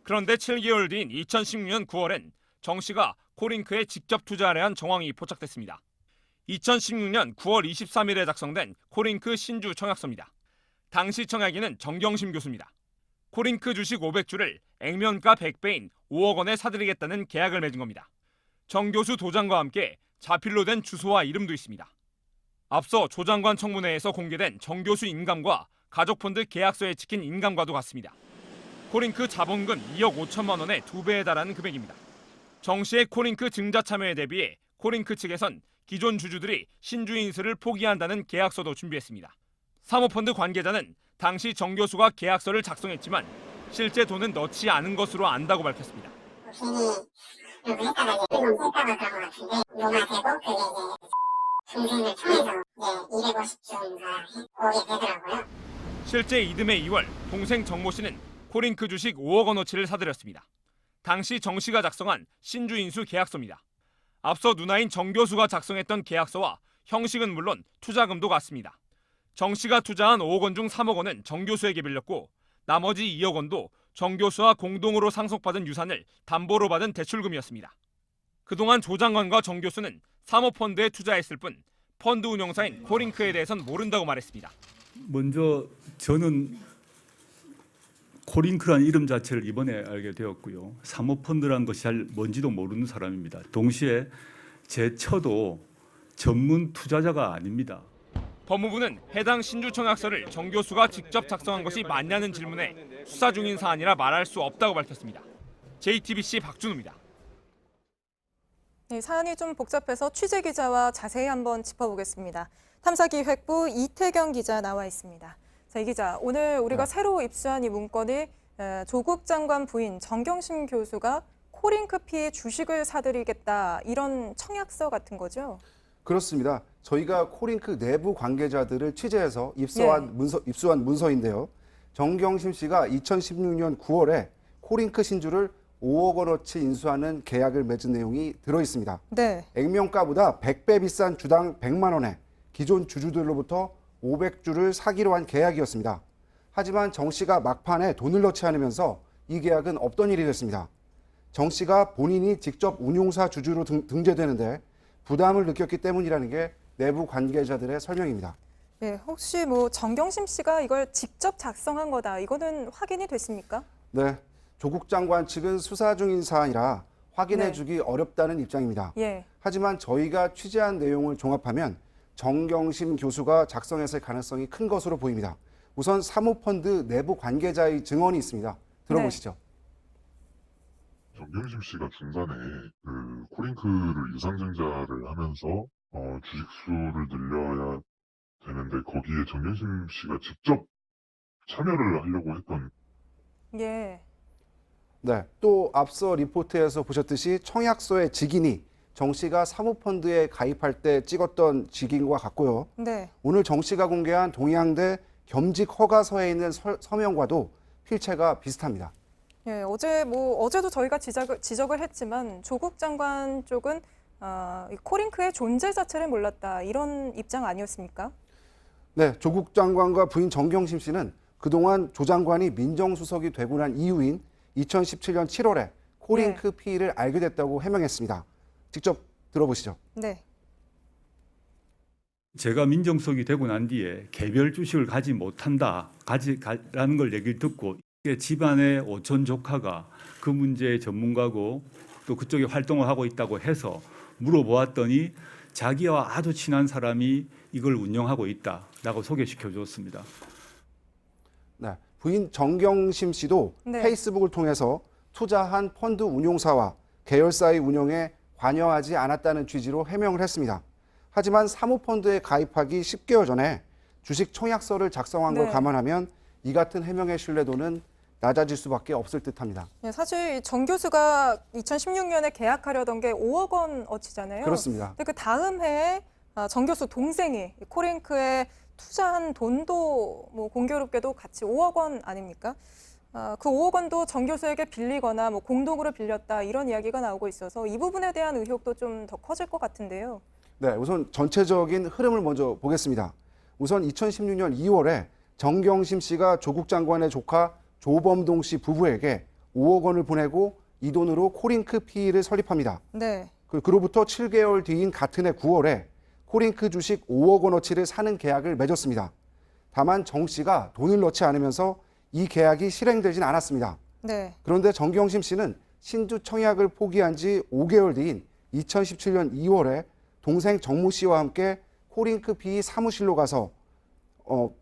[SPEAKER 5] 그런데 7개월 뒤인 2016년 9월엔 정 씨가 코링크에 직접 투자하려 한 정황이 포착됐습니다. 2016년 9월 23일에 작성된 코링크 신주 청약서입니다. 당시 청약인은 정경심 교수입니다. 코링크 주식 500주를 액면가 100배인 5억 원에 사들이겠다는 계약을 맺은 겁니다. 정 교수 도장과 함께 자필로 된 주소와 이름도 있습니다. 앞서 조 장관 청문회에서 공개된 정 교수 인감과
[SPEAKER 8] 가족펀드 계약서에 찍힌 인감과도 같습니다. 코링크 자본금 2억 5천만 원의 2배에 달하는 금액입니다. 정 씨의 코링크 증자 참여에 대비해 코링크 측에선 기존 주주들이 신주 인수를 포기한다는 계약서도 준비했습니다. 사모펀드 관계자는 당시 정 교수가 계약서를 작성했지만 실제 돈은 넣지 않은 것으로 안다고 밝혔습니다.
[SPEAKER 10] 괜히 했다가 그런 것 같은데 노마되고 그게 중심을 통해서 250주 오게 되더라고요.
[SPEAKER 8] 실제 이듬해 2월 동생 정모 씨는 코링크 주식 5억 원어치를 사들였습니다. 당시 정 씨가 작성한 신주 인수 계약서입니다. 앞서 누나인 정 교수가 작성했던 계약서와 형식은 물론 투자금도 같습니다. 정 씨가 투자한 5억 원 중 3억 원은 정 교수에게 빌렸고 나머지 2억 원도 정 교수와 공동으로 상속받은 유산을 담보로 받은 대출금이었습니다. 그동안 조 장관과 정 교수는 사모펀드에 투자했을 뿐 펀드 운용사인 코링크에 대해선 모른다고 말했습니다.
[SPEAKER 11] 먼저 저는 코링크라는 이름 자체를 이번에 알게 되었고요. 사모펀드라는 것이 잘 뭔지도 모르는 사람입니다. 동시에 제 처도 전문 투자자가 아닙니다.
[SPEAKER 8] 법무부는 해당 신주 청약서를 정 교수가 직접 작성한 것이 맞냐는 질문에 수사 중인 사안이라 말할 수 없다고 밝혔습니다. JTBC 박준우입니다.
[SPEAKER 1] 네, 사안이 좀 복잡해서 취재 기자와 자세히 한번 짚어보겠습니다. 탐사기획부 이태경 기자 나와 있습니다. 자, 이 기자, 오늘 우리가 새로 입수한 이 문건이 조국 장관 부인 정경심 교수가 코링크피의 주식을 사들이겠다 이런 청약서 같은 거죠?
[SPEAKER 12] 그렇습니다. 저희가 코링크 내부 관계자들을 취재해서 입수한 문서인데요. 정경심 씨가 2016년 9월에 코링크 신주를 5억 원어치 인수하는 계약을 맺은 내용이 들어있습니다.
[SPEAKER 1] 네.
[SPEAKER 12] 액면가보다 100배 비싼 주당 100만 원에 기존 주주들로부터 500주를 사기로 한 계약이었습니다. 하지만 정 씨가 막판에 돈을 넣지 않으면서 이 계약은 없던 일이 됐습니다. 정 씨가 본인이 직접 운용사 주주로 등재되는데 부담을 느꼈기 때문이라는 게 내부 관계자들의 설명입니다.
[SPEAKER 1] 네, 혹시 뭐 정경심 씨가 이걸 직접 작성한 거다, 이거는 확인이 됐습니까?
[SPEAKER 12] 네, 조국 장관 측은 수사 중인 사안이라 확인해주기 어렵다는 입장입니다.
[SPEAKER 1] 예.
[SPEAKER 12] 하지만 저희가 취재한 내용을 종합하면 정경심 교수가 작성했을 가능성이 큰 것으로 보입니다. 우선 사모펀드 내부 관계자의 증언이 있습니다. 들어보시죠.
[SPEAKER 13] 정경심 씨가 중간에 코링크를 유상증자를 하면서 주식수를 늘려야 되는데 거기에 정경심 씨가 직접 참여를 하려고 했던.
[SPEAKER 1] 예.
[SPEAKER 12] 네, 또 앞서 리포트에서 보셨듯이 청약서의 직인이 정 씨가 사모펀드에 가입할 때 찍었던 직인과 같고요.
[SPEAKER 1] 네.
[SPEAKER 12] 오늘 정 씨가 공개한 동양대 겸직 허가서에 있는 서명과도 필체가 비슷합니다.
[SPEAKER 1] 예, 어제도 저희가 지적을 했지만 조국 장관 쪽은 코링크의 존재 자체를 몰랐다, 이런 입장 아니었습니까?
[SPEAKER 12] 네, 조국 장관과 부인 정경심 씨는 그동안 조 장관이 민정수석이 되고 난 이후인 2017년 7월에 코링크 피의를 알게 됐다고 해명했습니다. 직접 들어보시죠.
[SPEAKER 1] 네.
[SPEAKER 11] 제가 민정수석이 되고 난 뒤에 개별 주식을 가지 못한다, 라는 걸 얘기를 듣고 집안의 오촌 조카가 그 문제의 전문가고 또 그쪽에 활동을 하고 있다고 해서 물어보았더니 자기와 아주 친한 사람이 이걸 운영하고 있다라고 소개시켜 줬습니다.
[SPEAKER 12] 네, 부인 정경심 씨도 페이스북을 통해서 투자한 펀드 운용사와 계열사의 운영에 관여하지 않았다는 취지로 해명을 했습니다. 하지만 사모펀드에 가입하기 10개월 전에 주식 청약서를 작성한 걸 감안하면 이 같은 해명의 신뢰도는 낮아질 수밖에 없을 듯합니다.
[SPEAKER 1] 네, 사실 정 교수가 2016년에 계약하려던 게 5억 원어치잖아요.
[SPEAKER 12] 그렇습니다.
[SPEAKER 1] 근데 그 다음 해에 정 교수 동생이 코링크에 투자한 돈도 뭐 공교롭게도 같이 5억 원 아닙니까? 그 5억 원도 정 교수에게 빌리거나 뭐 공동으로 빌렸다, 이런 이야기가 나오고 있어서 이 부분에 대한 의혹도 좀 더 커질 것 같은데요.
[SPEAKER 12] 네, 우선 전체적인 흐름을 먼저 보겠습니다. 우선 2016년 2월에 정경심 씨가 조국 장관의 조카 조범동 씨 부부에게 5억 원을 보내고 이 돈으로 코링크 PE를 설립합니다.
[SPEAKER 1] 네.
[SPEAKER 12] 그로부터 7개월 뒤인 같은 해 9월에 코링크 주식 5억 원어치를 사는 계약을 맺었습니다. 다만 정 씨가 돈을 넣지 않으면서 이 계약이 실행되진 않았습니다.
[SPEAKER 1] 네.
[SPEAKER 12] 그런데 정경심 씨는 신주 청약을 포기한 지 5개월 뒤인 2017년 2월에 동생 정모 씨와 함께 코링크 PE 사무실로 가서 5억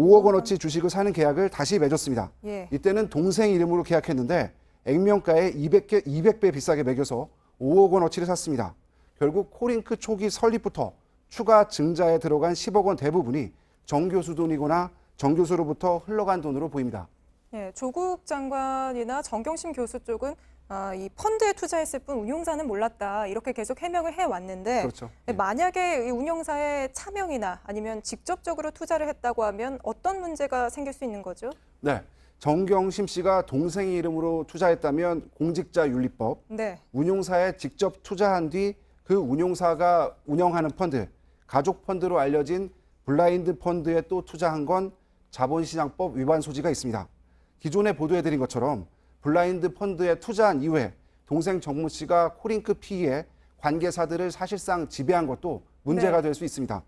[SPEAKER 12] 5억 원어치 주식을 사는 계약을 다시 맺었습니다.
[SPEAKER 1] 예.
[SPEAKER 12] 이때는 동생 이름으로 계약했는데 액면가에 200배 비싸게 매겨서 5억 원어치를 샀습니다. 결국 코링크 초기 설립부터 추가 증자에 들어간 10억 원 대부분이 정 교수 돈이거나 정 교수로부터 흘러간 돈으로 보입니다.
[SPEAKER 1] 예, 조국 장관이나 정경심 교수 쪽은 이 펀드에 투자했을 뿐 운용사는 몰랐다 이렇게 계속 해명을 해왔는데
[SPEAKER 12] 그렇죠.
[SPEAKER 1] 만약에 이 운용사의 차명이나 아니면 직접적으로 투자를 했다고 하면 어떤 문제가 생길 수 있는 거죠?
[SPEAKER 12] 네, 정경심 씨가 동생 이름으로 투자했다면 공직자윤리법,
[SPEAKER 1] 네.
[SPEAKER 12] 운용사에 직접 투자한 뒤 그 운용사가 운영하는 펀드, 가족 펀드로 알려진 블라인드 펀드에 또 투자한 건 자본시장법 위반 소지가 있습니다. 기존에 보도해드린 것처럼 블라인드 펀드에 투자한 이후에 동생 정모 씨가 코링크 PE의 관계사들을 사실상 지배한 것도 문제가 될 수 있습니다.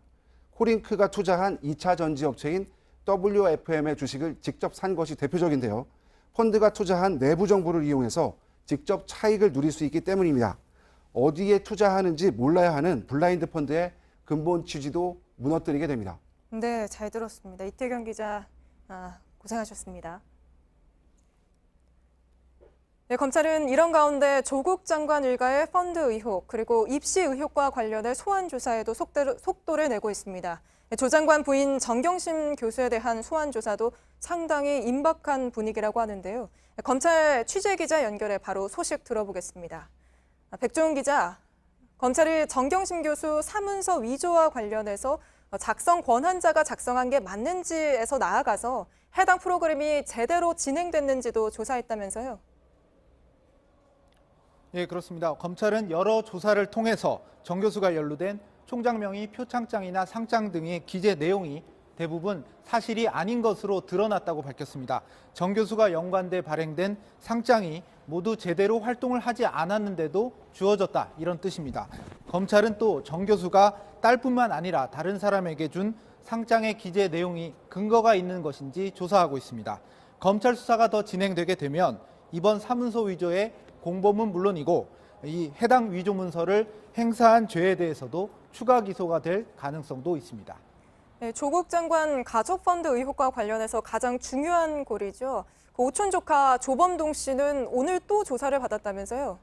[SPEAKER 12] 코링크가 투자한 2차 전지업체인 WFM의 주식을 직접 산 것이 대표적인데요. 펀드가 투자한 내부 정보를 이용해서 직접 차익을 누릴 수 있기 때문입니다. 어디에 투자하는지 몰라야 하는 블라인드 펀드의 근본 취지도 무너뜨리게 됩니다.
[SPEAKER 1] 네, 잘 들었습니다. 이태경 기자 고생하셨습니다. 네, 검찰은 이런 가운데 조국 장관 일가의 펀드 의혹 그리고 입시 의혹과 관련해 소환 조사에도 속도를 내고 있습니다. 조 장관 부인 정경심 교수에 대한 소환 조사도 상당히 임박한 분위기라고 하는데요. 검찰 취재기자 연결해 바로 소식 들어보겠습니다. 백종훈 기자, 검찰이 정경심 교수 사문서 위조와 관련해서 작성 권한자가 작성한 게 맞는지에서 나아가서 해당 프로그램이 제대로 진행됐는지도 조사했다면서요?
[SPEAKER 14] 예, 그렇습니다. 검찰은 여러 조사를 통해서 정 교수가 연루된 총장명의 표창장이나 상장 등의 기재 내용이 대부분 사실이 아닌 것으로 드러났다고 밝혔습니다. 정 교수가 연관돼 발행된 상장이 모두 제대로 활동을 하지 않았는데도 주어졌다, 이런 뜻입니다. 검찰은 또 정 교수가 딸뿐만 아니라 다른 사람에게 준 상장의 기재 내용이 근거가 있는 것인지 조사하고 있습니다. 검찰 수사가 더 진행되게 되면 이번 사문서 위조의 공범은 물론이고 이 해당 위조 문서를 행사한 죄에 대해서도 추가 기소가 될 가능성도 있습니다.
[SPEAKER 1] 네, 조국 장관 가족펀드 의혹과 관련해서 가장 중요한 고리죠. 그 오촌 조카 조범동 씨는 오늘 또 조사를 받았다면서요?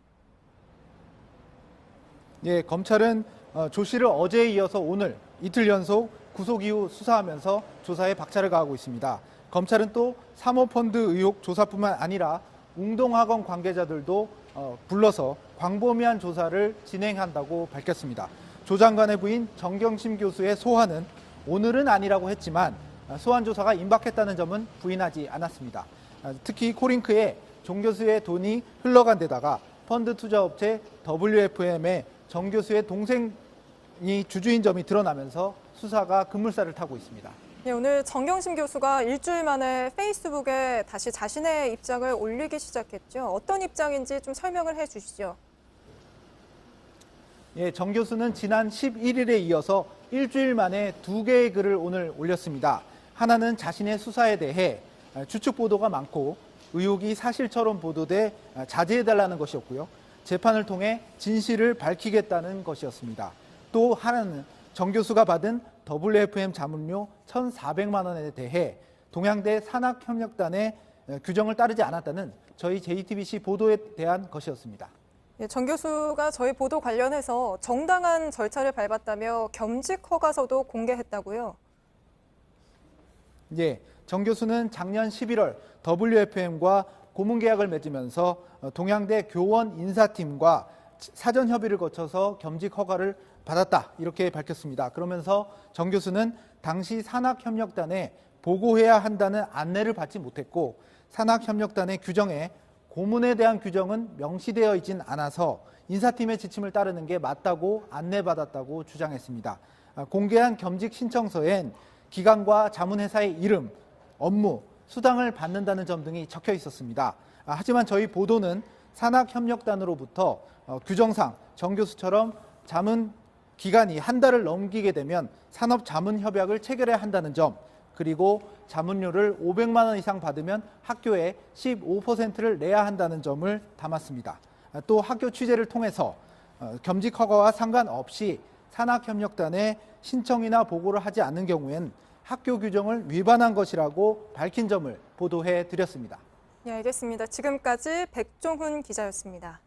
[SPEAKER 14] 예, 검찰은 조 씨를 어제에 이어서 오늘 이틀 연속 구속 이후 수사하면서 조사에 박차를 가하고 있습니다. 검찰은 또 사모펀드 의혹 조사뿐만 아니라 웅동학원 관계자들도 불러서 광범위한 조사를 진행한다고 밝혔습니다. 조 장관의 부인 정경심 교수의 소환은 오늘은 아니라고 했지만 소환 조사가 임박했다는 점은 부인하지 않았습니다. 특히 코링크에 정 교수의 돈이 흘러간 데다가 펀드 투자업체 WFM에 정 교수의 동생이 주주인 점이 드러나면서 수사가 급물살을 타고 있습니다.
[SPEAKER 1] 네, 오늘 정경심 교수가 일주일 만에 페이스북에 다시 자신의 입장을 올리기 시작했죠. 어떤 입장인지 좀 설명을 해 주시죠.
[SPEAKER 14] 예, 정 교수는 지난 11일에 이어서 일주일 만에 2개의 글을 오늘 올렸습니다. 하나는 자신의 수사에 대해 추측 보도가 많고 의혹이 사실처럼 보도돼 자제해달라는 것이었고요. 재판을 통해 진실을 밝히겠다는 것이었습니다. 또 하나는 정 교수가 받은 WFM 자문료 1,400만 원에 대해 동양대 산학협력단의 규정을 따르지 않았다는 저희 JTBC 보도에 대한 것이었습니다.
[SPEAKER 1] 예, 정 교수가 저희 보도 관련해서 정당한 절차를 밟았다며 겸직 허가서도 공개했다고요?
[SPEAKER 14] 예, 정 교수는 작년 11월 WFM과 고문 계약을 맺으면서 동양대 교원 인사팀과 사전 협의를 거쳐서 겸직 허가를 받았다, 이렇게 밝혔습니다. 그러면서 정 교수는 당시 산학협력단에 보고해야 한다는 안내를 받지 못했고 산학협력단의 규정에 고문에 대한 규정은 명시되어 있진 않아서 인사팀의 지침을 따르는 게 맞다고 안내받았다고 주장했습니다. 공개한 겸직 신청서엔 기관과 자문회사의 이름, 업무, 수당을 받는다는 점 등이 적혀 있었습니다. 하지만 저희 보도는 산학협력단으로부터 규정상 정 교수처럼 자문 기간이 한 달을 넘기게 되면 산업자문협약을 체결해야 한다는 점, 그리고 자문료를 500만 원 이상 받으면 학교에 15%를 내야 한다는 점을 담았습니다. 또 학교 취재를 통해서 겸직 허가와 상관없이 산학협력단에 신청이나 보고를 하지 않는 경우엔 학교 규정을 위반한 것이라고 밝힌 점을 보도해 드렸습니다.
[SPEAKER 1] 네, 알겠습니다. 지금까지 백종훈 기자였습니다.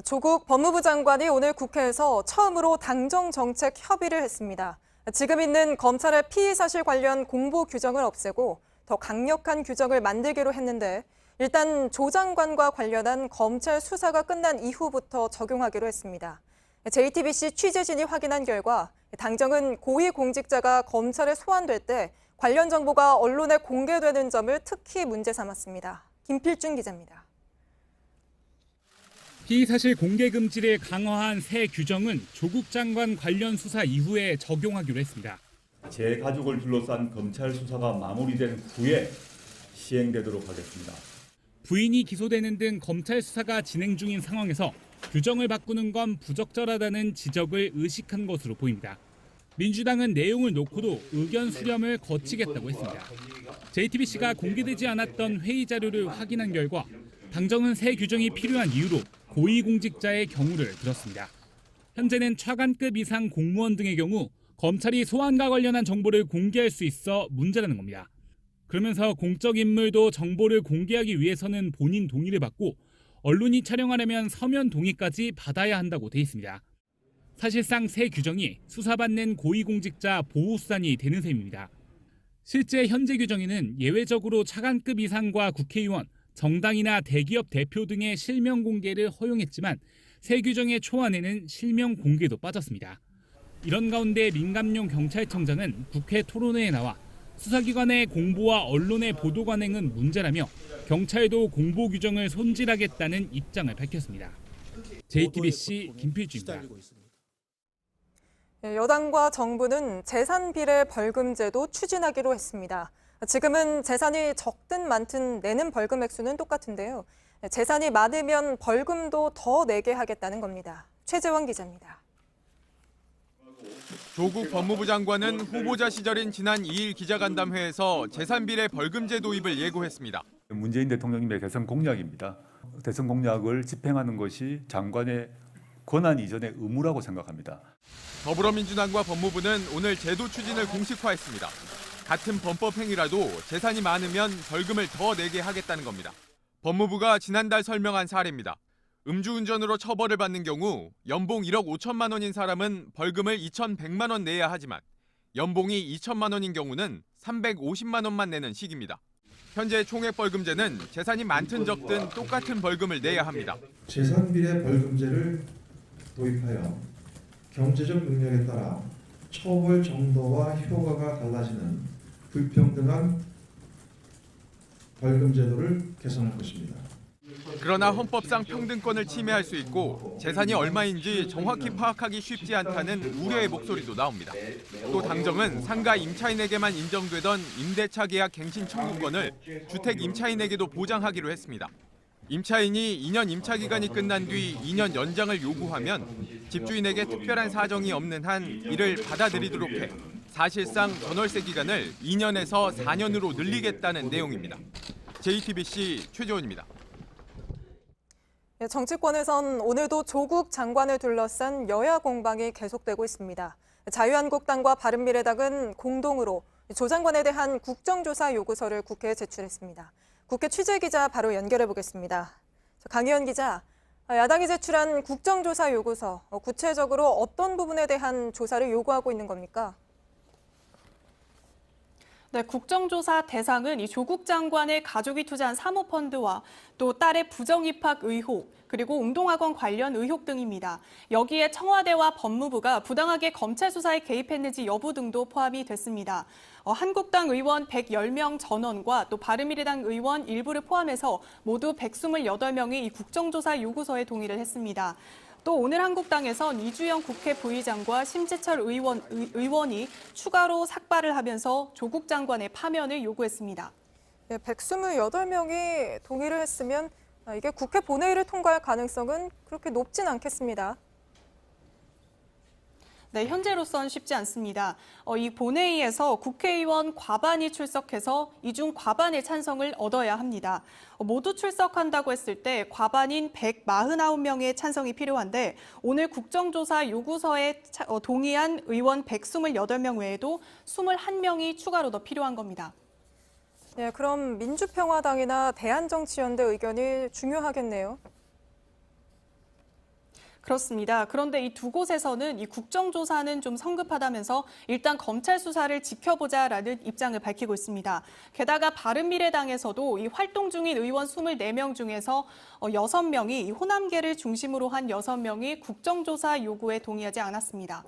[SPEAKER 1] 조국 법무부 장관이 오늘 국회에서 처음으로 당정 정책 협의를 했습니다. 지금 있는 검찰의 피의 사실 관련 공보 규정을 없애고 더 강력한 규정을 만들기로 했는데 일단 조 장관과 관련한 검찰 수사가 끝난 이후부터 적용하기로 했습니다. JTBC 취재진이 확인한 결과 당정은 고위공직자가 검찰에 소환될 때 관련 정보가 언론에 공개되는 점을 특히 문제 삼았습니다. 김필중 기자입니다.
[SPEAKER 15] 피의사실 공개 금지를 강화한 새 규정은 조국 장관 관련 수사 이후에 적용하기로 했습니다.
[SPEAKER 11] 제 가족을 둘러싼 검찰 수사가 마무리된 후에 시행되도록 하겠습니다.
[SPEAKER 15] 부인이 기소되는 등 검찰 수사가 진행 중인 상황에서 규정을 바꾸는 건 부적절하다는 지적을 의식한 것으로 보입니다. 민주당은 내용을 놓고도 의견 수렴을 거치겠다고 했습니다. JTBC가 공개되지 않았던 회의 자료를 확인한 결과 당정은 새 규정이 필요한 이유로 고위공직자의 경우를 들었습니다. 현재는 차관급 이상 공무원 등의 경우 검찰이 소환과 관련한 정보를 공개할 수 있어 문제라는 겁니다. 그러면서 공적 인물도 정보를 공개하기 위해서는 본인 동의를 받고 언론이 촬영하려면 서면 동의까지 받아야 한다고 돼 있습니다. 사실상 새 규정이 수사받는 고위공직자 보호수단이 되는 셈입니다. 실제 현재 규정에는 예외적으로 차관급 이상과 국회의원, 정당이나 대기업 대표 등의 실명 공개를 허용했지만 새 규정의 초안에는 실명 공개도 빠졌습니다. 이런 가운데 민감용 경찰청장은 국회 토론회에 나와 수사기관의 공보와 언론의 보도 관행은 문제라며 경찰도 공보 규정을 손질하겠다는 입장을 밝혔습니다. JTBC 김필주입니다.
[SPEAKER 1] 여당과 정부는 재산 비례 벌금제도 추진하기로 했습니다. 지금은 재산이 적든 많든 내는 벌금 액수는 똑같은데요. 재산이 많으면 벌금도 더 내게 하겠다는 겁니다. 최재원 기자입니다.
[SPEAKER 16] 조국 법무부 장관은 후보자 시절인 지난 2일 기자간담회에서 재산 비례 벌금제 도입을 예고했습니다.
[SPEAKER 11] 문재인 대통령님의 대선 공약입니다. 대선 공약을 집행하는 것이 장관의 권한 이전의 의무라고 생각합니다.
[SPEAKER 16] 더불어민주당과 법무부는 오늘 제도 추진을 공식화했습니다. 같은 범법 행위라도 재산이 많으면 벌금을 더 내게 하겠다는 겁니다. 법무부가 지난달 설명한 사례입니다. 음주운전으로 처벌을 받는 경우 연봉 1억 5천만 원인 사람은 벌금을 2,100만 원 내야 하지만 연봉이 2천만 원인 경우는 350만 원만 내는 식입니다. 현재 총액벌금제는 재산이 많든 적든 똑같은 벌금을 내야 합니다.
[SPEAKER 17] 재산 비례 벌금제를 도입하여 경제적 능력에 따라 처벌 정도와 효과가 달라지는 불평등한 벌금 제도를 개선할 것입니다.
[SPEAKER 16] 그러나 헌법상 평등권을 침해할 수 있고 재산이 얼마인지 정확히 파악하기 쉽지 않다는 우려의 목소리도 나옵니다. 또 당정은 상가 임차인에게만 인정되던 임대차 계약 갱신 청구권을 주택 임차인에게도 보장하기로 했습니다. 임차인이 2년 임차 기간이 끝난 뒤 2년 연장을 요구하면 집주인에게 특별한 사정이 없는 한 이를 받아들이도록 해 사실상 전월세 기간을 2년에서 4년으로 늘리겠다는 내용입니다. JTBC 최재원입니다.
[SPEAKER 1] 정치권에선 오늘도 조국 장관을 둘러싼 여야 공방이 계속되고 있습니다. 자유한국당과 바른미래당은 공동으로 조 장관에 대한 국정조사 요구서를 국회에 제출했습니다. 국회 취재기자 바로 연결해 보겠습니다. 강희연 기자, 야당이 제출한 국정조사 요구서, 구체적으로 어떤 부분에 대한 조사를 요구하고 있는 겁니까?
[SPEAKER 18] 네, 국정조사 대상은 이 조국 장관의 가족이 투자한 사모펀드와 또 딸의 부정입학 의혹, 그리고 웅동학원 관련 의혹 등입니다. 여기에 청와대와 법무부가 부당하게 검찰 수사에 개입했는지 여부 등도 포함이 됐습니다. 한국당 의원 110명 전원과 또 바른미래당 의원 일부를 포함해서 모두 128명이 이 국정조사 요구서에 동의를 했습니다. 또 오늘 한국당에선 이주영 국회 부의장과 심재철 의원이 추가로 삭발을 하면서 조국 장관의 파면을 요구했습니다.
[SPEAKER 1] 네, 128명이 동의를 했으면 이게 국회 본회의를 통과할 가능성은 그렇게 높진 않겠습니다.
[SPEAKER 18] 네, 현재로선 쉽지 않습니다. 이 본회의에서 국회의원 과반이 출석해서 이 중 과반의 찬성을 얻어야 합니다. 모두 출석한다고 했을 때 과반인 149명의 찬성이 필요한데 오늘 국정조사 요구서에 동의한 의원 128명 외에도 21명이 추가로 더 필요한 겁니다.
[SPEAKER 1] 네, 그럼 민주평화당이나 대한정치연대 의견이 중요하겠네요.
[SPEAKER 18] 그렇습니다. 그런데 이 두 곳에서는 이 국정조사는 좀 성급하다면서 일단 검찰 수사를 지켜보자라는 입장을 밝히고 있습니다. 게다가 바른미래당에서도 이 활동 중인 의원 24명 중에서 6명이 이 호남계를 중심으로 한 6명이 국정조사 요구에 동의하지 않았습니다.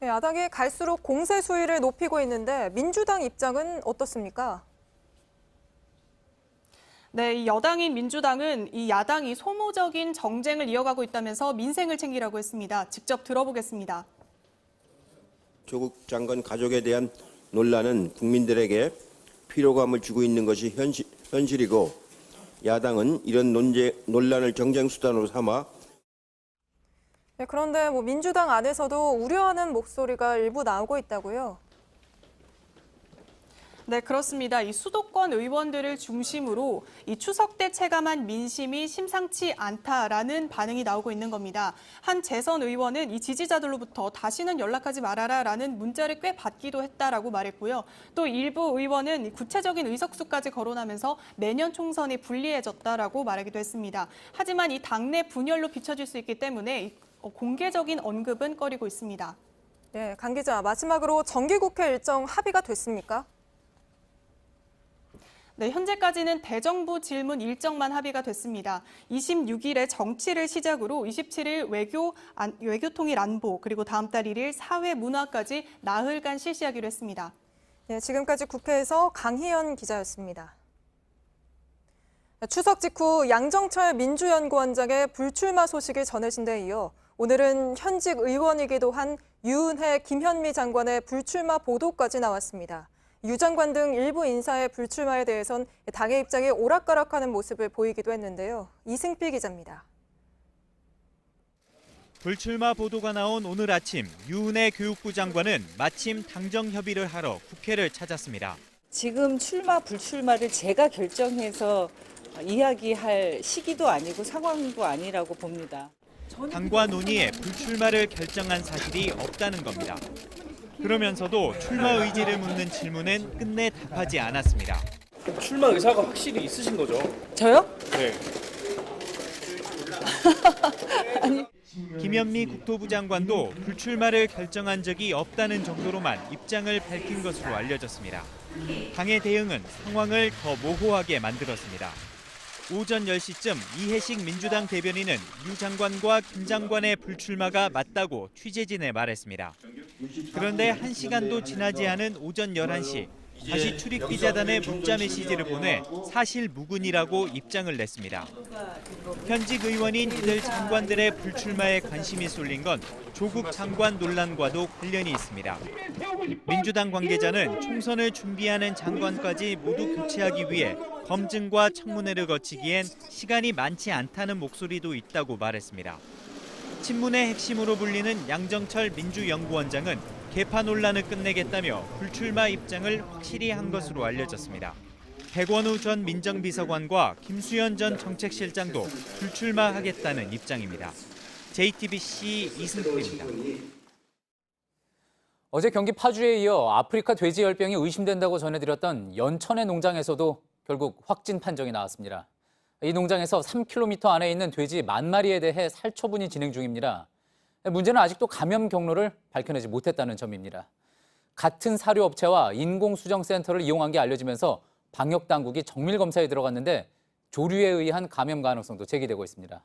[SPEAKER 1] 네, 야당이 갈수록 공세 수위를 높이고 있는데 민주당 입장은 어떻습니까?
[SPEAKER 18] 네, 이 여당인 민주당은 이 야당이 소모적인 정쟁을 이어가고 있다면서 민생을 챙기라고 했습니다. 직접 들어보겠습니다.
[SPEAKER 19] 조국 장관 가족에 대한 논란은 국민들에게 피로감을 주고 있는 것이 현실이고 야당은 이런 논란을 정쟁 수단으로 삼아
[SPEAKER 1] 네, 그런데 민주당 안에서도 우려하는 목소리가 일부 나오고 있다고요?
[SPEAKER 18] 네, 그렇습니다. 이 수도권 의원들을 중심으로 이 추석 때 체감한 민심이 심상치 않다라는 반응이 나오고 있는 겁니다. 한 재선 의원은 이 지지자들로부터 다시는 연락하지 말아라라는 문자를 꽤 받기도 했다라고 말했고요. 또 일부 의원은 구체적인 의석수까지 거론하면서 내년 총선이 불리해졌다라고 말하기도 했습니다. 하지만 이 당내 분열로 비춰질 수 있기 때문에 공개적인 언급은 꺼리고 있습니다.
[SPEAKER 1] 네, 강 기자, 마지막으로 정기국회 일정 합의가 됐습니까?
[SPEAKER 18] 네, 현재까지는 대정부 질문 일정만 합의가 됐습니다. 26일에 정치를 시작으로 27일 외교통일 안보, 그리고 다음 달 1일 사회 문화까지 나흘간 실시하기로 했습니다.
[SPEAKER 1] 네, 지금까지 국회에서 강희연 기자였습니다. 추석 직후 양정철 민주연구원장의 불출마 소식이 전해진 데 이어 오늘은 현직 의원이기도 한 유은혜, 김현미 장관의 불출마 보도까지 나왔습니다. 유 장관 등 일부 인사의 불출마에 대해선 당의 입장이 오락가락하는 모습을 보이기도 했는데요. 이승필 기자입니다.
[SPEAKER 20] 불출마 보도가 나온 오늘 아침 유은혜 교육부 장관은 마침 당정 협의를 하러 국회를 찾았습니다.
[SPEAKER 21] 지금 출마 불출마를 제가 결정해서 이야기할 시기도 아니고 상황도 아니라고 봅니다.
[SPEAKER 20] 당과 논의에 불출마를 결정한 사실이 없다는 겁니다. 그러면서도 출마 의지를 묻는 질문은 끝내 답하지 않았습니다.
[SPEAKER 22] 출마 의사가 확실히 있으신 거죠?
[SPEAKER 21] 저요?
[SPEAKER 22] 네.
[SPEAKER 21] 아니.
[SPEAKER 20] 김현미 국토부 장관도 불출마를 결정한 적이 없다는 정도로만 입장을 밝힌 것으로 알려졌습니다. 당의 대응은 상황을 더 모호하게 만들었습니다. 오전 10시쯤 이해식 민주당 대변인은 유 장관과 김 장관의 불출마가 맞다고 취재진에 말했습니다. 그런데 1시간도 지나지 않은 오전 11시 다시 출입기자단에 문자 메시지를 보내 사실 무근이라고 입장을 냈습니다. 현직 의원인 이들 장관들의 불출마에 관심이 쏠린 건 조국 장관 논란과도 관련이 있습니다. 민주당 관계자는 총선을 준비하는 장관까지 모두 교체하기 위해 검증과 청문회를 거치기엔 시간이 많지 않다는 목소리도 있다고 말했습니다. 친문의 핵심으로 불리는 양정철 민주연구원장은 개파 논란을 끝내겠다며 불출마 입장을 확실히 한 것으로 알려졌습니다. 백원우 전 민정비서관과 김수현 전 정책실장도 불출마하겠다는 입장입니다. JTBC 이승필입니다.
[SPEAKER 4] 어제 경기 파주에 이어 아프리카 돼지 열병이 의심된다고 전해드렸던 연천의 농장에서도 결국 확진 판정이 나왔습니다. 이 농장에서 3km 안에 있는 돼지 10,000마리에 대해 살처분이 진행 중입니다. 문제는 아직도 감염 경로를 밝혀내지 못했다는 점입니다. 같은 사료업체와 인공수정센터를 이용한 게 알려지면서 방역당국이 정밀검사에 들어갔는데 조류에 의한 감염 가능성도 제기되고 있습니다.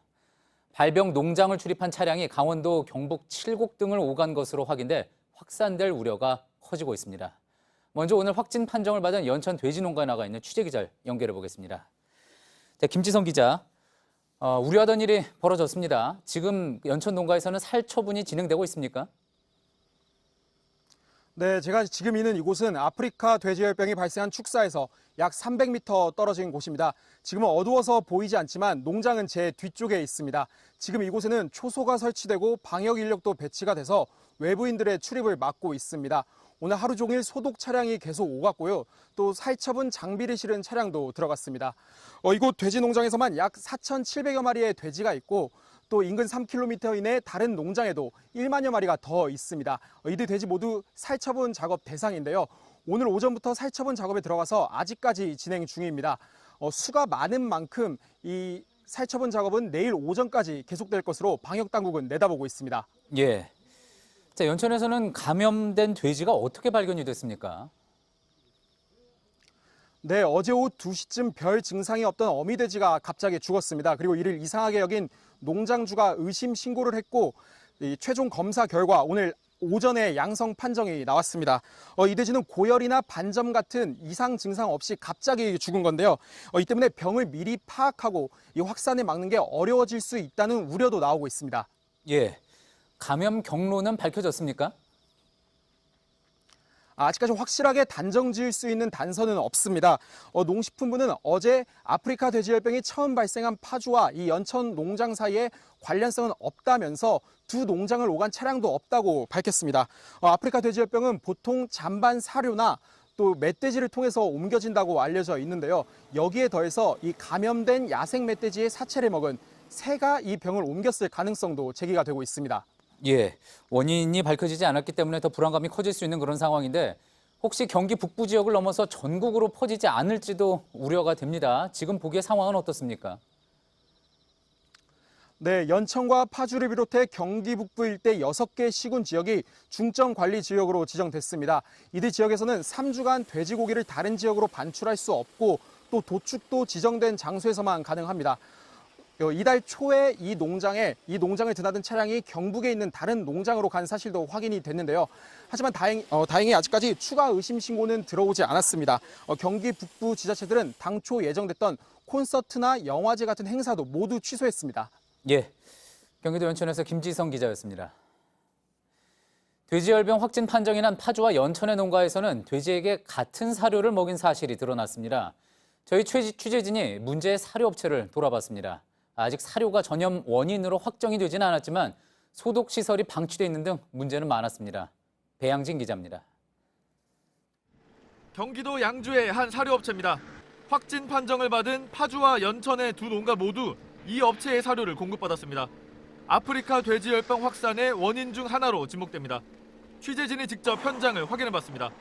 [SPEAKER 4] 발병 농장을 출입한 차량이 강원도, 경북, 칠곡 등을 오간 것으로 확인돼 확산될 우려가 커지고 있습니다. 먼저 오늘 확진 판정을 받은 연천 돼지농가에 나가 있는 취재기자를 연결해 보겠습니다. 자, 김지성 기자, 우려하던 일이 벌어졌습니다. 지금 연천 농가에서는 살처분이 진행되고 있습니까?
[SPEAKER 2] 네, 제가 지금 있는 이곳은 아프리카 돼지열병이 발생한 축사에서 약 300m 떨어진 곳입니다. 지금은 어두워서 보이지 않지만 농장은 제 뒤쪽에 있습니다. 지금 이곳에는 초소가 설치되고 방역 인력도 배치가 돼서 외부인들의 출입을 막고 있습니다. 오늘 하루 종일 소독 차량이 계속 오갔고요. 또 살처분 장비를 실은 차량도 들어갔습니다. 이곳 돼지 농장에서만 약 4,700여 마리의 돼지가 있고 또 인근 3km 이내 다른 농장에도 1만여 마리가 더 있습니다. 이들 돼지 모두 살처분 작업 대상인데요. 오늘 오전부터 살처분 작업에 들어가서 아직까지 진행 중입니다. 수가 많은 만큼 이 살처분 작업은 내일 오전까지 계속될 것으로 방역당국은 내다보고 있습니다.
[SPEAKER 4] 예. 자, 연천에서는 감염된 돼지가 어떻게 발견이 됐습니까?
[SPEAKER 2] 네, 어제 오후 2시쯤 별 증상이 없던 어미돼지가 갑자기 죽었습니다. 그리고 이를 이상하게 여긴 농장주가 의심 신고를 했고 이 최종 검사 결과 오늘 오전에 양성 판정이 나왔습니다. 이 돼지는 고열이나 반점 같은 이상 증상 없이 갑자기 죽은 건데요. 이 때문에 병을 미리 파악하고 이 확산을 막는 게 어려워질 수 있다는 우려도 나오고 있습니다.
[SPEAKER 4] 예. 감염 경로는 밝혀졌습니까?
[SPEAKER 2] 아직까지 확실하게 단정 지을 수 있는 단서는 없습니다. 농식품부는 어제 아프리카 돼지열병이 처음 발생한 파주와 이 연천 농장 사이에 관련성은 없다면서 두 농장을 오간 차량도 없다고 밝혔습니다. 아프리카 돼지열병은 보통 잔반 사료나 또 멧돼지를 통해서 옮겨진다고 알려져 있는데요. 여기에 더해서 이 감염된 야생 멧돼지의 사체를 먹은 새가 이 병을 옮겼을 가능성도 제기가 되고 있습니다.
[SPEAKER 4] 예, 원인이 밝혀지지 않았기 때문에 더 불안감이 커질 수 있는 그런 상황인데 혹시 경기 북부 지역을 넘어서 전국으로 퍼지지 않을지도 우려가 됩니다. 지금 보기에 상황은 어떻습니까?
[SPEAKER 2] 네, 연천과 파주를 비롯해 경기 북부 일대 6개 시군 지역이 중점 관리 지역으로 지정됐습니다. 이들 지역에서는 3주간 돼지고기를 다른 지역으로 반출할 수 없고 또 도축도 지정된 장소에서만 가능합니다. 이달 초에 이 농장을 드나든 차량이 경북에 있는 다른 농장으로 간 사실도 확인이 됐는데요. 하지만 다행히 아직까지 추가 의심 신고는 들어오지 않았습니다. 경기 북부 지자체들은 당초 예정됐던 콘서트나 영화제 같은 행사도 모두 취소했습니다.
[SPEAKER 4] 예, 경기도 연천에서 김지성 기자였습니다. 돼지열병 확진 판정이 난 파주와 연천의 농가에서는 돼지에게 같은 사료를 먹인 사실이 드러났습니다. 저희 취재진이 문제의 사료업체를 돌아봤습니다. 아직 사료가 전염 원인으로 확정이 되지는 않았지만 소독시설이 방치돼 있는 등 문제는 많았습니다. 배양진 기자입니다.
[SPEAKER 5] 경기도 양주의 한 사료업체입니다. 확진 판정을 받은 파주와 연천의 두 농가 모두 이 업체의 사료를 공급받았습니다. 아프리카 돼지열병 확산의 원인 중 하나로 지목됩니다. 취재진이 직접 현장을 확인해봤습니다.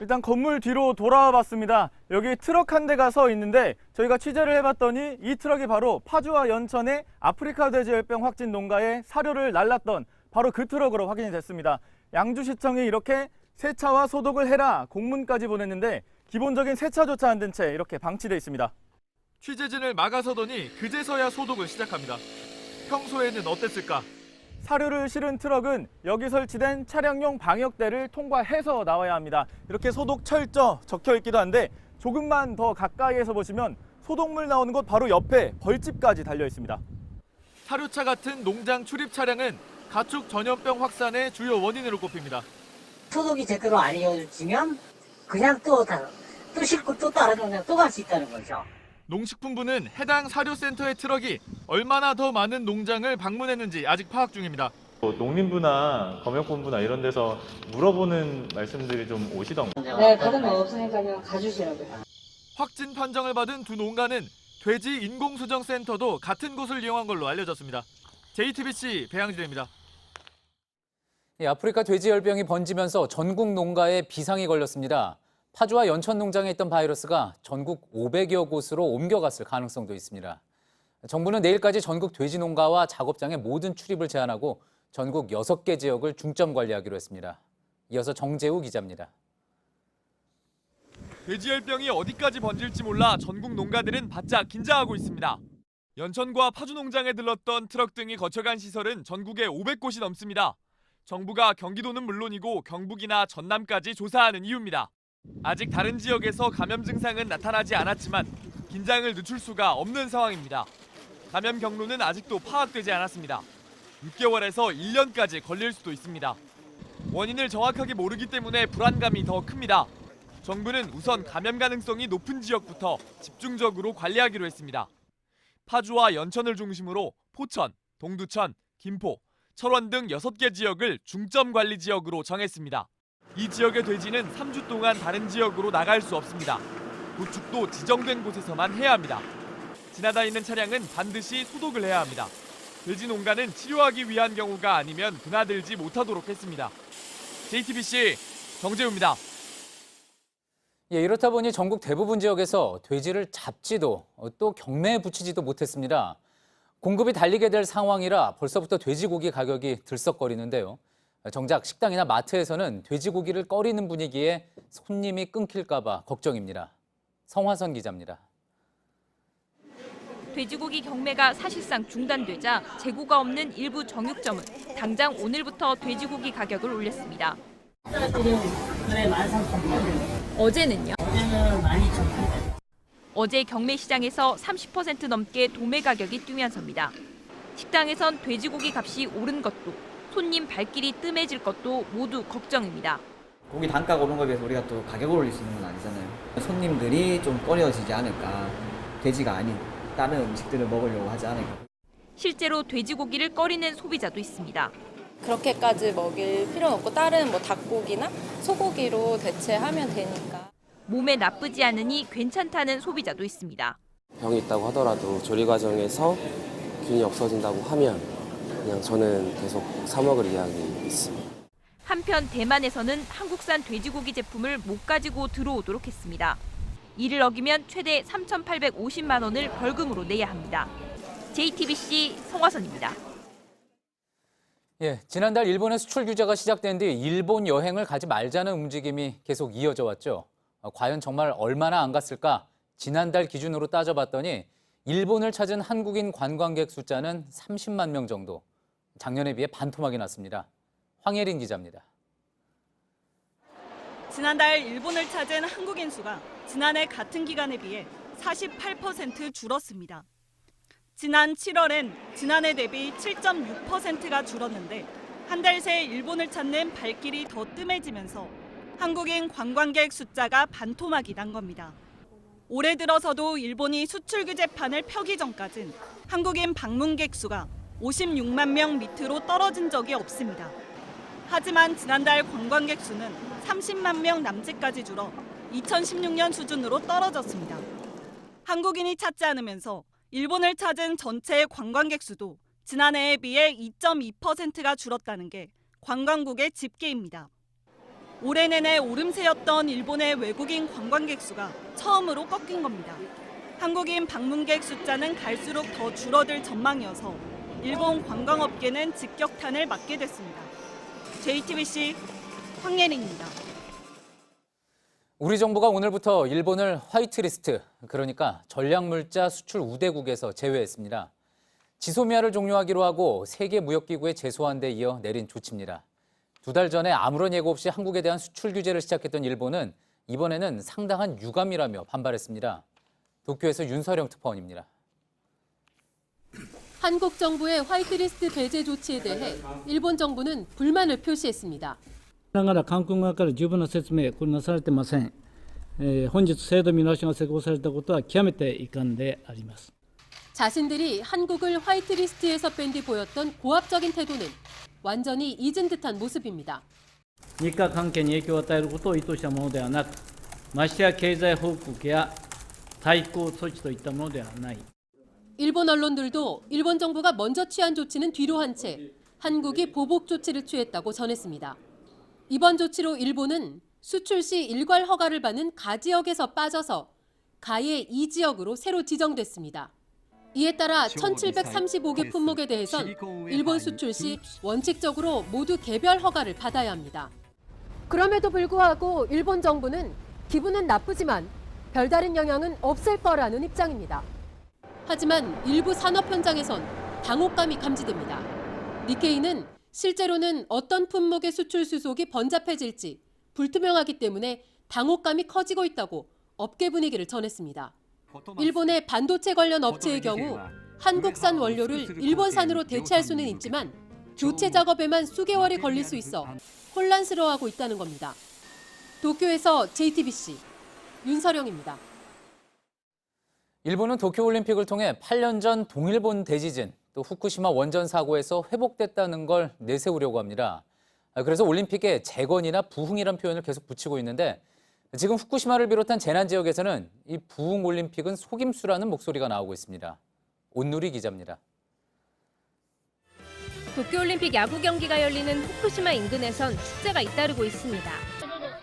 [SPEAKER 3] 일단 건물 뒤로 돌아와 봤습니다. 여기 트럭 한 대가 서 있는데 저희가 취재를 해봤더니 이 트럭이 바로 파주와 연천의 아프리카 돼지열병 확진 농가에 사료를 날랐던 바로 그 트럭으로 확인이 됐습니다. 양주시청이 이렇게 세차와 소독을 해라 공문까지 보냈는데 기본적인 세차조차 안 된 채 이렇게 방치돼 있습니다.
[SPEAKER 5] 취재진을 막아서더니 그제서야 소독을 시작합니다. 평소에는 어땠을까?
[SPEAKER 3] 사료를 실은 트럭은 여기 설치된 차량용 방역대를 통과해서 나와야 합니다. 이렇게 소독 철저 적혀 있기도 한데 조금만 더 가까이에서 보시면 소독물 나오는 곳 바로 옆에 벌집까지 달려 있습니다.
[SPEAKER 5] 사료차 같은 농장 출입 차량은 가축 전염병 확산의 주요 원인으로 꼽힙니다.
[SPEAKER 23] 소독이 제대로 안 이루어지면 그냥 또 싣고 또 다른 농장 또 갈 수 있다는 거죠.
[SPEAKER 5] 농식품부는 해당 사료센터의 트럭이 얼마나 더 많은 농장을 방문했는지 아직 파악 중입니다.
[SPEAKER 24] 농림부나 검역본부나 이런 데서 물어보는 말씀들이 좀 오시던가요?
[SPEAKER 23] 네, 받은 거 없으니까 그냥 가주시라고요.
[SPEAKER 5] 확진 판정을 받은 두 농가는 돼지 인공수정센터도 같은 곳을 이용한 걸로 알려졌습니다. JTBC 배양진입니다.
[SPEAKER 4] 아프리카 돼지열병이 번지면서 전국 농가에 비상이 걸렸습니다. 파주와 연천 농장에 있던 바이러스가 전국 500여 곳으로 옮겨갔을 가능성도 있습니다. 정부는 내일까지 전국 돼지 농가와 작업장의 모든 출입을 제한하고 전국 6개 지역을 중점 관리하기로 했습니다. 이어서 정재우 기자입니다.
[SPEAKER 5] 돼지열병이 어디까지 번질지 몰라 전국 농가들은 바짝 긴장하고 있습니다. 연천과 파주 농장에 들렀던 트럭 등이 거쳐간 시설은 전국에 500곳이 넘습니다. 정부가 경기도는 물론이고 경북이나 전남까지 조사하는 이유입니다. 아직 다른 지역에서 감염 증상은 나타나지 않았지만 긴장을 늦출 수가 없는 상황입니다. 감염 경로는 아직도 파악되지 않았습니다. 6개월에서 1년까지 걸릴 수도 있습니다.
[SPEAKER 6] 원인을 정확하게 모르기 때문에 불안감이 더 큽니다. 정부는 우선 감염 가능성이 높은 지역부터 집중적으로 관리하기로 했습니다. 파주와 연천을 중심으로 포천, 동두천, 김포, 철원 등 6개 지역을 중점 관리 지역으로 정했습니다. 이 지역의 돼지는 3주 동안 다른 지역으로 나갈 수 없습니다. 도축도 지정된 곳에서만 해야 합니다. 지나다니는 차량은 반드시 소독을 해야 합니다. 돼지 농가는 치료하기 위한 경우가 아니면 드나들지 못하도록 했습니다. JTBC 정재우입니다.
[SPEAKER 4] 예, 이렇다 보니 전국 대부분 지역에서 돼지를 잡지도 또 경매에 붙이지도 못했습니다. 공급이 달리게 될 상황이라 벌써부터 돼지고기 가격이 들썩거리는데요. 정작 식당이나 마트에서는 돼지고기를 꺼리는 분위기에 손님이 끊길까 봐 걱정입니다. 성화선 기자입니다.
[SPEAKER 7] 돼지고기 경매가 사실상 중단되자 재고가 없는 일부 정육점은 당장 오늘부터 돼지고기 가격을 올렸습니다. 어제는요?
[SPEAKER 23] 어제는 12,000원.
[SPEAKER 7] 어제 경매 시장에서 30% 넘게 도매 가격이 뛰면서입니다. 식당에선 돼지고기 값이 오른 것도 손님 발길이 뜸해질 것도 모두 걱정입니다.
[SPEAKER 9] 고기 단가가 오른 거에 비해서 우리가 또 가격을 올릴 수 있는 건 아니잖아요. 손님들이 좀 꺼려지지 않을까. 돼지가 아닌 다른 음식들을 먹으려고 하지 않을까.
[SPEAKER 7] 실제로 돼지고기를 꺼리는 소비자도 있습니다.
[SPEAKER 10] 그렇게까지 먹일 필요는 없고 다른 닭고기나 소고기로 대체하면 되니까.
[SPEAKER 7] 몸에 나쁘지 않으니 괜찮다는 소비자도 있습니다.
[SPEAKER 25] 병이 있다고 하더라도 조리 과정에서 균이 없어진다고 하면 그냥 저는 계속 사 먹을 의향이 있습니다.
[SPEAKER 7] 한편 대만에서는 한국산 돼지고기 제품을 못 가지고 들어오도록 했습니다. 이를 어기면 최대 3,850만 원을 벌금으로 내야 합니다. JTBC 성화선입니다.
[SPEAKER 4] 예, 지난달 일본의 수출 규제가 시작된 뒤 일본 여행을 가지 말자는 움직임이 계속 이어져 왔죠. 과연 정말 얼마나 안 갔을까? 지난달 기준으로 따져봤더니 일본을 찾은 한국인 관광객 숫자는 30만 명 정도. 작년에 비해 반토막이 났습니다. 황예린 기자입니다.
[SPEAKER 26] 지난달 일본을 찾은 한국인 수가 지난해 같은 기간에 비해 48% 줄었습니다. 지난 7월엔 지난해 대비 7.6%가 줄었는데 한 달 새 일본을 찾는 발길이 더 뜸해지면서 한국인 관광객 숫자가 반토막이 난 겁니다. 올해 들어서도 일본이 수출 규제판을 펴기 전까진 한국인 방문객 수가 56만 명 밑으로 떨어진 적이 없습니다. 하지만 지난달 관광객 수는 30만 명 남짓까지 줄어 2016년 수준으로 떨어졌습니다. 한국인이 찾지 않으면서 일본을 찾은 전체 관광객 수도 지난해에 비해 2.2%가 줄었다는 게 관광국의 집계입니다. 올해 내내 오름세였던 일본의 외국인 관광객 수가 처음으로 꺾인 겁니다. 한국인 방문객 숫자는 갈수록 더 줄어들 전망이어서 일본 관광업계는 직격탄을 맞게 됐습니다. JTBC 황예린입니다.
[SPEAKER 4] 우리 정부가 오늘부터 일본을 화이트리스트, 그러니까 전략물자 수출 우대국에서 제외했습니다. 지소미아를 종료하기로 하고 세계무역기구에 제소한 데 이어 내린 조치입니다. 2달 전에 아무런 예고 없이 한국에 대한 수출 규제를 시작했던 일본은 이번에는 상당한 유감이라며 반발했습니다. 도쿄에서 윤서령 특파원입니다.
[SPEAKER 27] 한국 정부의 화이트리스트 배제 조치에 대해 일본 정부는 불만을 표시했습니다.
[SPEAKER 28] ながら韓国側から十分な説明これなされてません。本日制度見直しが施行されたことは極めて遺憾であります。
[SPEAKER 27] 자신들이 한국을 화이트리스트에서 뺀 뒤 보였던 고압적인 태도는 완전히 잊은 듯한 모습입니다.
[SPEAKER 28] 日韓関係に影響を与えることを意図したものではなく、ましてや経済報告や対抗措置といったものではない。
[SPEAKER 27] 일본 언론들도 일본 정부가 먼저 취한 조치는 뒤로 한 채 한국이 보복 조치를 취했다고 전했습니다. 이번 조치로 일본은 수출 시 일괄 허가를 받는 가 지역에서 빠져서 가의 2지역으로 새로 지정됐습니다. 이에 따라 1,735개 품목에 대해선 일본 수출 시 원칙적으로 모두 개별 허가를 받아야 합니다.
[SPEAKER 29] 그럼에도 불구하고 일본 정부는 기분은 나쁘지만 별다른 영향은 없을 거라는 입장입니다.
[SPEAKER 27] 하지만 일부 산업 현장에선 당혹감이 감지됩니다. 니케이는 실제로는 어떤 품목의 수출 수속이 번잡해질지 불투명하기 때문에 당혹감이 커지고 있다고 업계 분위기를 전했습니다. 일본의 반도체 관련 업체의 경우 한국산 원료를 일본산으로 대체할 수는 있지만 교체 작업에만 수개월이 걸릴 수 있어 혼란스러워하고 있다는 겁니다. 도쿄에서 JTBC 윤서령입니다.
[SPEAKER 4] 일본은 도쿄올림픽을 통해 8년 전 동일본 대지진, 또 후쿠시마 원전 사고에서 회복됐다는 걸 내세우려고 합니다. 그래서 올림픽에 재건이나 부흥이란 표현을 계속 붙이고 있는데 지금 후쿠시마를 비롯한 재난 지역에서는 이 부흥올림픽은 속임수라는 목소리가 나오고 있습니다. 온누리 기자입니다.
[SPEAKER 7] 도쿄올림픽 야구 경기가 열리는 후쿠시마 인근에선 축제가 잇따르고 있습니다.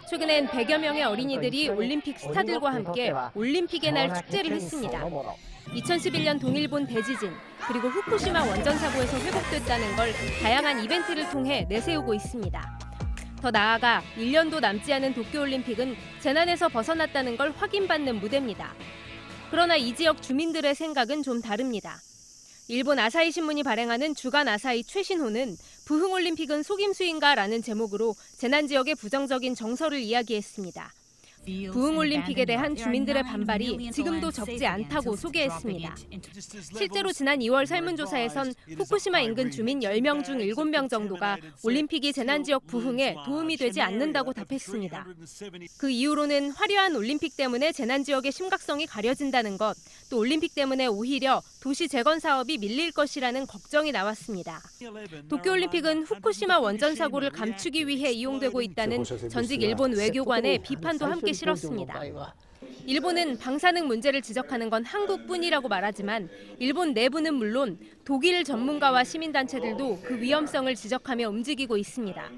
[SPEAKER 7] 최근엔 100여 명의 어린이들이 올림픽 스타들과 함께 올림픽의 날 축제를 했습니다. 2011년 동일본 대지진, 그리고 후쿠시마 원전 사고에서 회복됐다는 걸 다양한 이벤트를 통해 내세우고 있습니다. 더 나아가 1년도 남지 않은 도쿄올림픽은 재난에서 벗어났다는 걸 확인받는 무대입니다. 그러나 이 지역 주민들의 생각은 좀 다릅니다. 일본 아사히 신문이 발행하는 주간 아사히 최신호는 부흥올림픽은 속임수인가라는 제목으로 재난 지역의 부정적인 정서를 이야기했습니다. 부흥올림픽에 대한 주민들의 반발이 지금도 적지 않다고 소개했습니다. 실제로 지난 2월 설문조사에선 후쿠시마 인근 주민 10명 중 7명 정도가 올림픽이 재난지역 부흥에 도움이 되지 않는다고 답했습니다. 그 이유로는 화려한 올림픽 때문에 재난지역의 심각성이 가려진다는 것, 또 올림픽 때문에 오히려 도시 재건 사업이 밀릴 것이라는 걱정이 나왔습니다. 도쿄올림픽은 후쿠시마 원전 사고를 감추기 위해 이용되고 있다는 전직 일본 외교관의 비판도 함께 실었습니다. 일본은 방사능 문제를 지적하는 건 한국뿐이라고 말하지만 일본 내부는 물론 독일 전문가와 시민단체들도 그 위험성을 지적하며 움직이고 있습니다.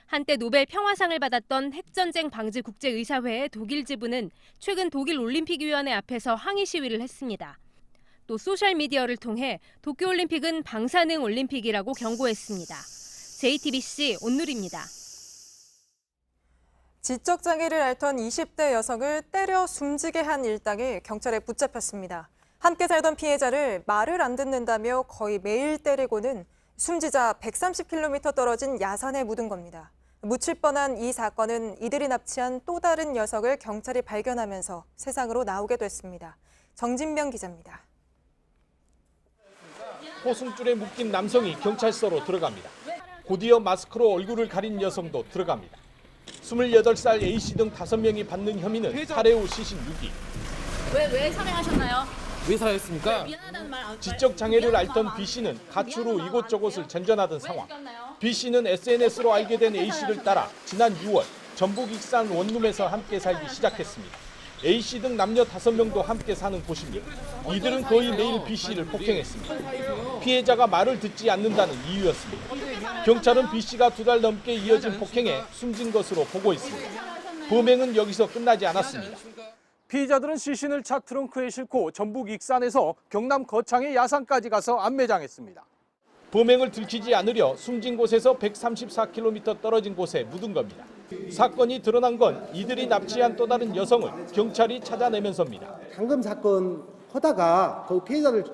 [SPEAKER 7] 한때 노벨 평화상을 받았던 핵전쟁 방지 국제의사회의 독일 지부는 최근 독일 올림픽위원회 앞에서 항의 시위를 했습니다. 또 소셜미디어를 통해 도쿄올림픽은 방사능 올림픽이라고 경고했습니다. JTBC 온누리입니다.
[SPEAKER 1] 지적장애를 앓던 20대 여성을 때려 숨지게 한 일당이 경찰에 붙잡혔습니다. 함께 살던 피해자를 말을 안 듣는다며 거의 매일 때리고는 숨지자 130km 떨어진 야산에 묻은 겁니다. 묻힐 뻔한 이 사건은 이들이 납치한 또 다른 녀석을 경찰이 발견하면서 세상으로 나오게 됐습니다. 정진명 기자입니다.
[SPEAKER 8] 호승줄에 묶인 남성이 경찰서로 들어갑니다. 곧이어 마스크로 얼굴을 가린 여성도 들어갑니다. 28살 A씨 등 5명이 받는 혐의는 살해 후 시신 유기.
[SPEAKER 11] 왜 살해하셨나요?
[SPEAKER 8] 왜 살해했습니까? 지적 장애를 앓던 B씨는 가출 후 이곳저곳을 전전하던 상황. B씨는 SNS로 알게 된 A씨를 따라 지난 6월 전북 익산 원룸에서 함께 살기 시작했습니다. A씨 등 남녀 5명도 함께 사는 곳입니다. 이들은 거의 매일 B씨를 폭행했습니다. 피해자가 말을 듣지 않는다는 이유였습니다. 경찰은 B씨가 2달 넘게 이어진 폭행에 숨진 것으로 보고 있습니다. 범행은 여기서 끝나지 않았습니다.
[SPEAKER 2] 피의자들은 시신을 차 트렁크에 싣고 전북 익산에서 경남 거창의 야산까지 가서 안매장했습니다.
[SPEAKER 8] 범행을 들키지 않으려 숨진 곳에서 134km 떨어진 곳에 묻은 겁니다. 사건이 드러난 건 이들이 납치한 또 다른 여성을 경찰이 찾아내면서입니다.
[SPEAKER 12] 방금 사건 하다가 그 피해자를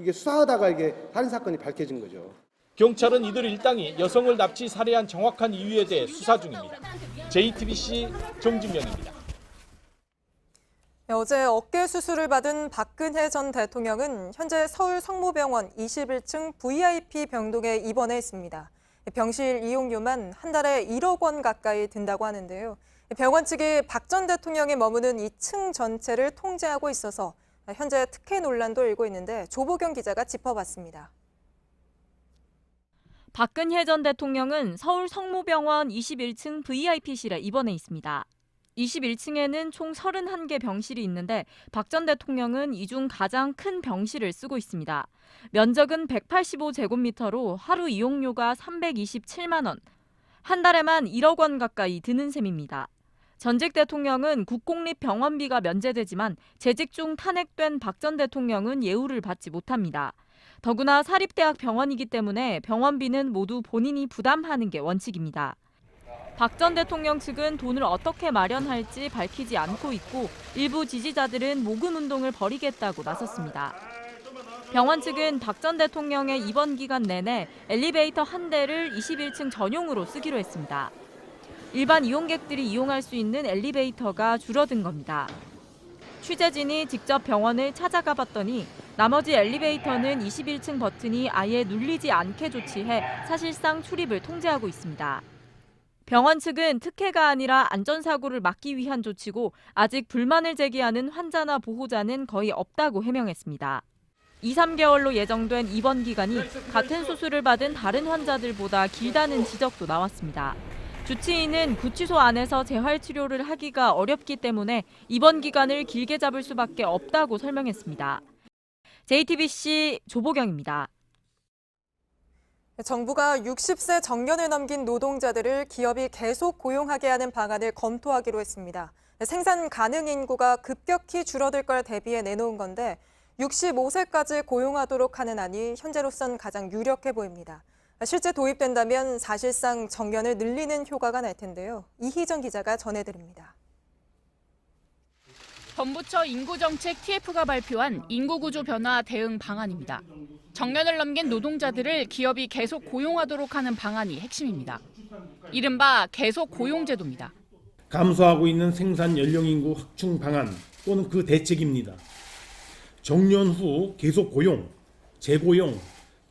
[SPEAKER 12] 수사하다가 다른 사건이 밝혀진 거죠.
[SPEAKER 8] 경찰은 이들 일당이 여성을 납치 살해한 정확한 이유에 대해 수사 중입니다. JTBC 정진명입니다.
[SPEAKER 1] 어제 어깨 수술을 받은 박근혜 전 대통령은 현재 서울 성모병원 21층 VIP 병동에 입원해 있습니다. 병실 이용료만 한 달에 1억 원 가까이 든다고 하는데요. 병원 측이 박 전 대통령이 머무는 이 층 전체를 통제하고 있어서 현재 특혜 논란도 일고 있는데 조보경 기자가 짚어봤습니다.
[SPEAKER 13] 박근혜 전 대통령은 서울 성모병원 21층 VIP실에 입원해 있습니다. 21층에는 총 31개 병실이 있는데 박 전 대통령은 이 중 가장 큰 병실을 쓰고 있습니다. 면적은 185제곱미터로 하루 이용료가 327만 원, 한 달에만 1억 원 가까이 드는 셈입니다. 전직 대통령은 국공립 병원비가 면제되지만 재직 중 탄핵된 박 전 대통령은 예우를 받지 못합니다. 더구나 사립대학 병원이기 때문에 병원비는 모두 본인이 부담하는 게 원칙입니다. 박 전 대통령 측은 돈을 어떻게 마련할지 밝히지 않고 있고 일부 지지자들은 모금 운동을 벌이겠다고 나섰습니다. 병원 측은 박 전 대통령의 입원 기간 내내 엘리베이터 한 대를 21층 전용으로 쓰기로 했습니다. 일반 이용객들이 이용할 수 있는 엘리베이터가 줄어든 겁니다. 취재진이 직접 병원을 찾아가 봤더니 나머지 엘리베이터는 21층 버튼이 아예 눌리지 않게 조치해 사실상 출입을 통제하고 있습니다. 병원 측은 특혜가 아니라 안전사고를 막기 위한 조치고 아직 불만을 제기하는 환자나 보호자는 거의 없다고 해명했습니다. 2, 3개월로 예정된 입원 기간이 같은 수술을 받은 다른 환자들보다 길다는 지적도 나왔습니다. 주치의는 구치소 안에서 재활치료를 하기가 어렵기 때문에 입원 기간을 길게 잡을 수밖에 없다고 설명했습니다. JTBC 조보경입니다.
[SPEAKER 1] 정부가 60세 정년을 넘긴 노동자들을 기업이 계속 고용하게 하는 방안을 검토하기로 했습니다. 생산 가능 인구가 급격히 줄어들 걸 대비해 내놓은 건데 65세까지 고용하도록 하는 안이 현재로선 가장 유력해 보입니다. 실제 도입된다면 사실상 정년을 늘리는 효과가 날 텐데요. 이희정 기자가 전해드립니다.
[SPEAKER 11] 범부처 인구정책 TF가 발표한 인구구조 변화 대응 방안입니다. 정년을 넘긴 노동자들을 기업이 계속 고용하도록 하는 방안이 핵심입니다. 이른바 계속 고용제도입니다.
[SPEAKER 8] 감소하고 있는 생산 연령 인구 확충 방안 또는 그 대책입니다. 정년 후 계속 고용, 재고용,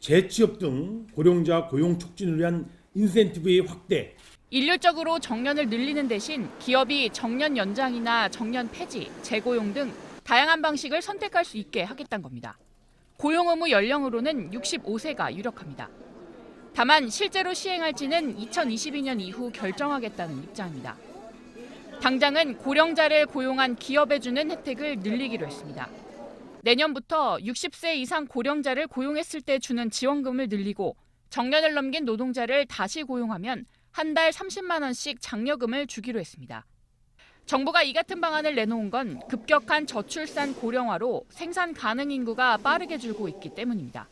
[SPEAKER 8] 재취업 등 고령자 고용 촉진을 위한 인센티브의 확대.
[SPEAKER 11] 일률적으로 정년을 늘리는 대신 기업이 정년 연장이나 정년 폐지, 재고용 등 다양한 방식을 선택할 수 있게 하겠다는 겁니다. 고용 의무 연령으로는 65세가 유력합니다. 다만 실제로 시행할지는 2022년 이후 결정하겠다는 입장입니다. 당장은 고령자를 고용한 기업에 주는 혜택을 늘리기로 했습니다. 내년부터 60세 이상 고령자를 고용했을 때 주는 지원금을 늘리고 정년을 넘긴 노동자를 다시 고용하면 한 달 30만 원씩 장려금을 주기로 했습니다. 정부가 이 같은 방안을 내놓은 건 급격한 저출산 고령화로 생산 가능 인구가 빠르게 줄고 있기 때문입니다.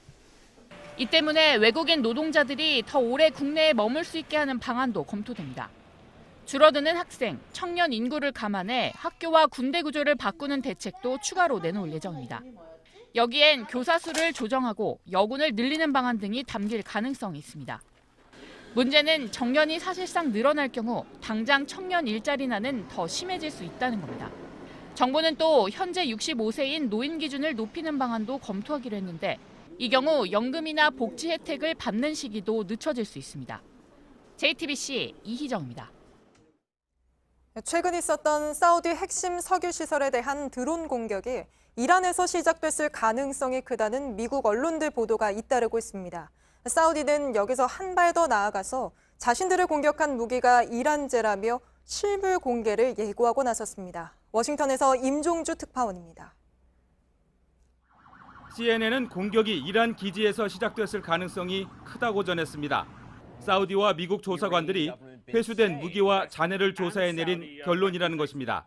[SPEAKER 11] 이 때문에 외국인 노동자들이 더 오래 국내에 머물 수 있게 하는 방안도 검토됩니다. 줄어드는 학생, 청년 인구를 감안해 학교와 군대 구조를 바꾸는 대책도 추가로 내놓을 예정입니다. 여기엔 교사 수를 조정하고 여군을 늘리는 방안 등이 담길 가능성이 있습니다. 문제는 정년이 사실상 늘어날 경우 당장 청년 일자리난은 더 심해질 수 있다는 겁니다. 정부는 또 현재 65세인 노인 기준을 높이는 방안도 검토하기로 했는데 이 경우 연금이나 복지 혜택을 받는 시기도 늦춰질 수 있습니다. JTBC 이희정입니다.
[SPEAKER 1] 최근 있었던 사우디 핵심 석유 시설에 대한 드론 공격이 이란에서 시작됐을 가능성이 크다는 미국 언론들 보도가 잇따르고 있습니다. 사우디는 여기서 한 발 더 나아가서 자신들을 공격한 무기가 이란제라며 실물 공개를 예고하고 나섰습니다. 워싱턴에서 임종주 특파원입니다.
[SPEAKER 14] CNN은 공격이 이란 기지에서 시작됐을 가능성이 크다고 전했습니다. 사우디와 미국 조사관들이 회수된 무기와 잔해를 조사해 내린 결론이라는 것입니다.